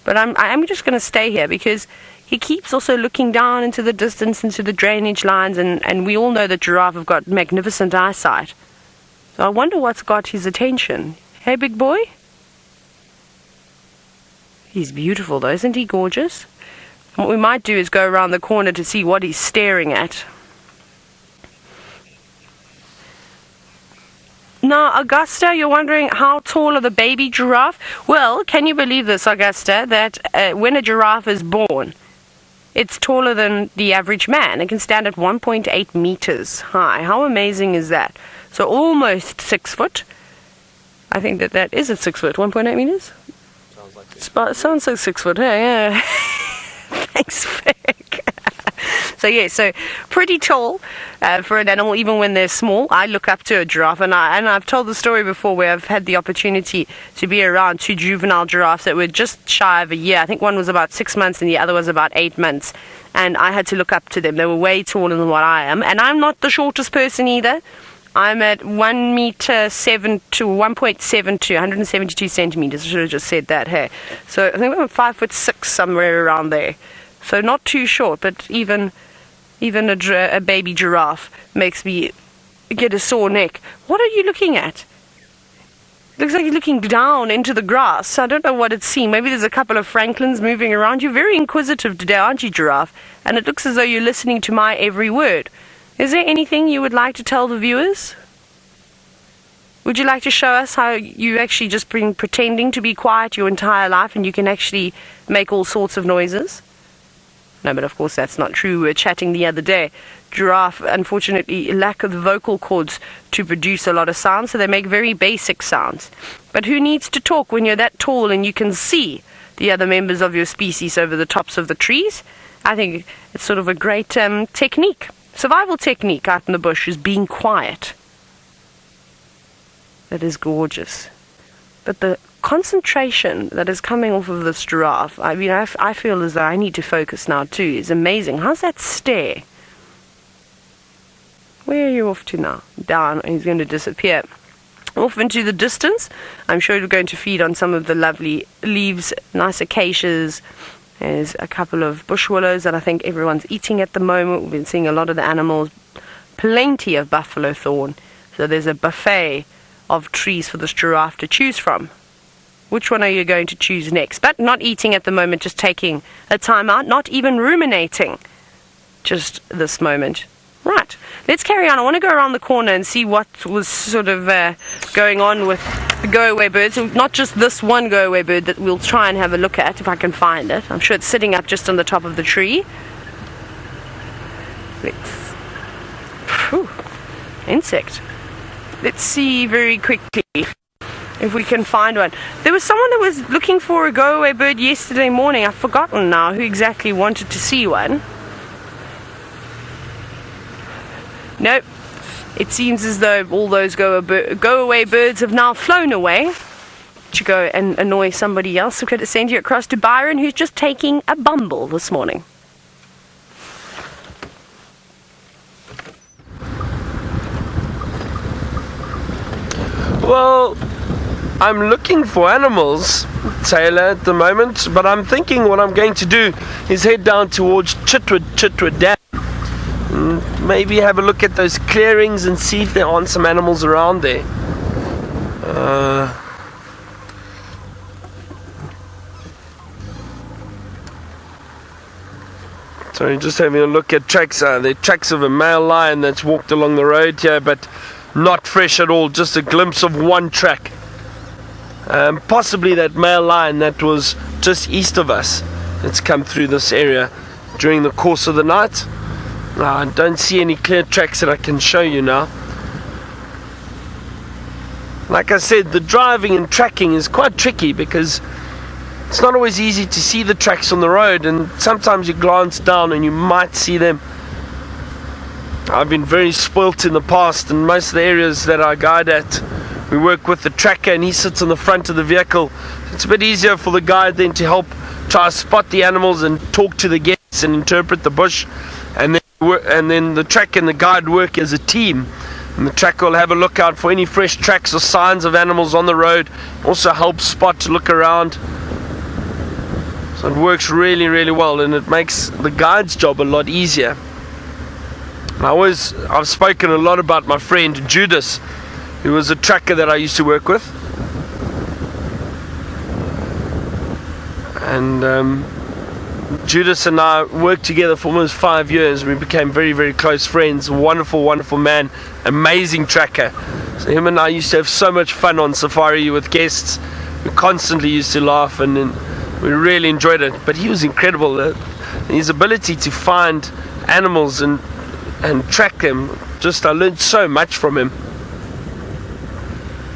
But I'm just going to stay here because he keeps also looking down into the distance, into the drainage lines, and we all know that giraffe have got magnificent eyesight. So I wonder what's got his attention. Hey, big boy? He's beautiful, though. Isn't he gorgeous? What we might do is go around the corner to see what he's staring at. Now, Augusta, you're wondering how tall are the baby giraffe? Well, can you believe this, Augusta, that when a giraffe is born, it's taller than the average man. It can stand at 1.8 meters high. How amazing is that? So almost 6 foot. I think that is at 6 foot. 1.8 meters? Sounds like it. Sounds like 6 foot. Hey, yeah. Thanks, Vic. So pretty tall for an animal, even when they're small. I look up to a giraffe, and I've told the story before where I've had the opportunity to be around 2 juvenile giraffes that were just shy of a year. I think one was about 6 months and the other was about 8 months. And I had to look up to them. They were way taller than what I am. And I'm not the shortest person either. I'm at 1.72 meters, 172 centimeters. I should have just said that, hey. So I think I'm 5'6", somewhere around there. So not too short, but even a baby giraffe makes me get a sore neck. What are you looking at? Looks like he's looking down into the grass. I don't know what it's seeing. Maybe there's a couple of Franklins moving around. You're very inquisitive today, aren't you, Giraffe? And it looks as though you're listening to my every word. Is there anything you would like to tell the viewers? Would you like to show us how you've actually just been pretending to be quiet your entire life and you can actually make all sorts of noises? No, but of course that's not true. We were chatting the other day. Giraffe, unfortunately, lack of the vocal cords to produce a lot of sound, so they make very basic sounds. But who needs to talk when you're that tall and you can see the other members of your species over the tops of the trees? I think it's sort of a great technique. Survival technique out in the bush is being quiet. That is gorgeous. But the concentration that is coming off of this giraffe, I mean, I feel as though I need to focus now too. It's amazing. How's that stare? Where are you off to now? Down. He's going to disappear. Off into the distance. I'm sure we're going to feed on some of the lovely leaves, nice acacias. There's a couple of bush willows that I think everyone's eating at the moment. We've been seeing a lot of the animals. Plenty of buffalo thorn. So there's a buffet of trees for this giraffe to choose from. Which one are you going to choose next? But not eating at the moment, just taking a time out, not even ruminating. Just this moment. Right, let's carry on. I want to go around the corner and see what was sort of going on with the go-away birds. Not just this one go-away bird that we'll try and have a look at if I can find it. I'm sure it's sitting up just on the top of the tree. Insect. Let's see very quickly if we can find one. There was someone that was looking for a go-away bird yesterday morning. I've forgotten now who exactly wanted to see one. Nope. It seems as though all those go-away birds have now flown away to go and annoy somebody else. So we're going to send you across to Byron, who's just taking a bumble this morning. Well, I'm looking for animals, Taylor, at the moment, but I'm thinking what I'm going to do is head down towards Chitwa Dam. Maybe have a look at those clearings and see if there aren't some animals around there. So just having a look at tracks. The tracks of a male lion that's walked along the road here, but not fresh at all. Just a glimpse of one track. Possibly that male lion that was just east of us. It's come through this area during the course of the night. I don't see any clear tracks that I can show you now. Like I said, the driving and tracking is quite tricky because it's not always easy to see the tracks on the road, and sometimes you glance down and you might see them. I've been very spoilt in the past, and most of the areas that I guide at, we work with the tracker and he sits on the front of the vehicle. It's a bit easier for the guide then to help try to spot the animals and talk to the guests and interpret the bush. And then the track and the guide work as a team, and the tracker will have a look out for any fresh tracks or signs of animals on the road. Also helps spot to look around. So it works really, really well, and it makes the guide's job a lot easier. I've spoken a lot about my friend Judas, who was a tracker that I used to work with, and Judas and I worked together for almost 5 years. We became very, very close friends. Wonderful, wonderful man. Amazing tracker. So him and I used to have so much fun on safari with guests. We constantly used to laugh, and we really enjoyed it. But he was incredible. His ability to find animals and track them. I learned so much from him.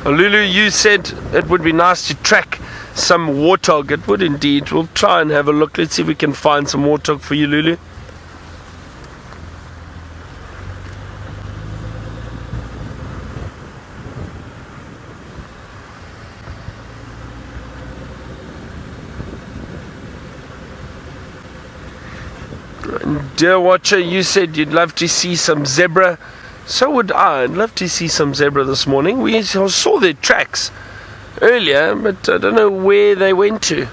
Lulu, you said it would be nice to track some warthog. It would indeed. We'll try and have a look. Let's see if we can find some warthog for you, Lulu. Dear watcher, you said you'd love to see some zebra. So would I. I'd love to see some zebra this morning. We saw their tracks earlier, but I don't know where they went to.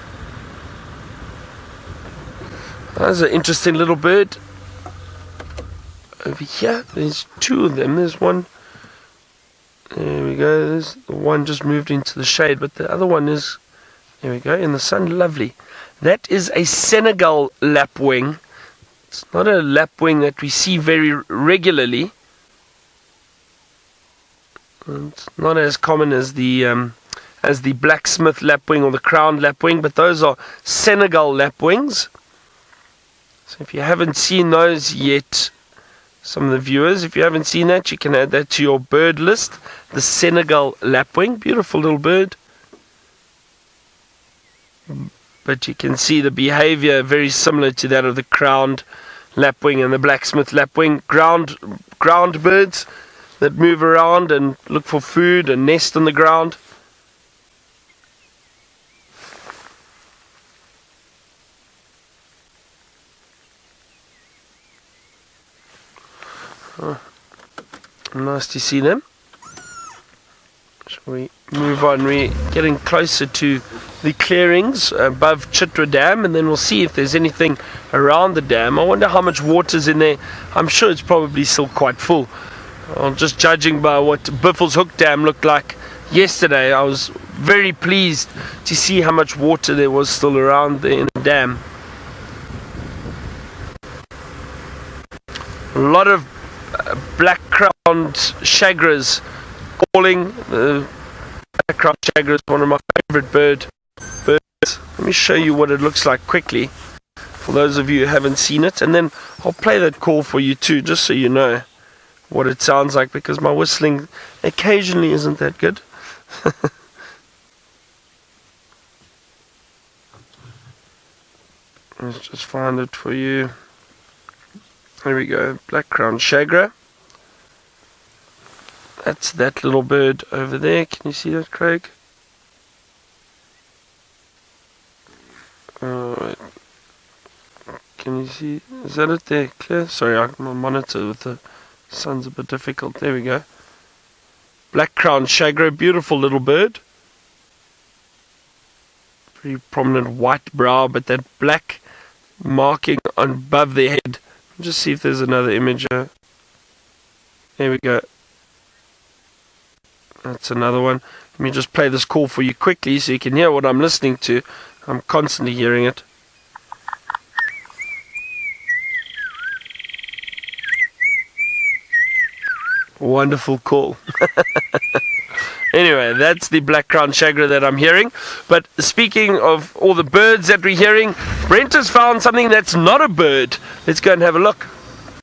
That's an interesting little bird. Over here, there's two of them. There's one There we go. There's the one just moved into the shade, but the other one is, there we go, in the sun. Lovely. That is a Senegal lapwing. It's not a lapwing that we see very regularly. It's not as common as the blacksmith lapwing or the crowned lapwing, but those are Senegal lapwings. So if you haven't seen those yet, some of the viewers, if you haven't seen that, you can add that to your bird list. The Senegal lapwing, beautiful little bird. But you can see the behavior very similar to that of the crowned lapwing and the blacksmith lapwing. Ground birds that move around and look for food and nest on the ground. Oh, nice to see them. Shall we move on? We're getting closer to the clearings above Chitwa Dam, and then we'll see if there's anything around the dam. I wonder how much water's in there. I'm sure it's probably still quite full. Just judging by what Biffle's Hook Dam looked like yesterday, I was very pleased to see how much water there was still around there in the dam. A lot of black-crowned shagras calling. The black-crowned shagra is one of my favorite birds. Let me show you what it looks like quickly for those of you who haven't seen it, and then I'll play that call for you too, just so you know what it sounds like, because my whistling occasionally isn't that good. Let's just find it for you. There we go, black-crowned shagra. That's that little bird over there. Can you see that, Craig? Alright. Can you see? Is that it there? Clear? Sorry, my monitor with the sun's a bit difficult. There we go. Black-crowned shagra, beautiful little bird. Very prominent white brow, but that black marking on above their head. Just see if there's another image. There we go. That's another one. Let me just play this call for you quickly so you can hear what I'm listening to. I'm constantly hearing it. Wonderful call. Anyway, that's the black-crowned shagra that I'm hearing. But speaking of all the birds that we're hearing, Brent has found something that's not a bird. Let's go and have a look.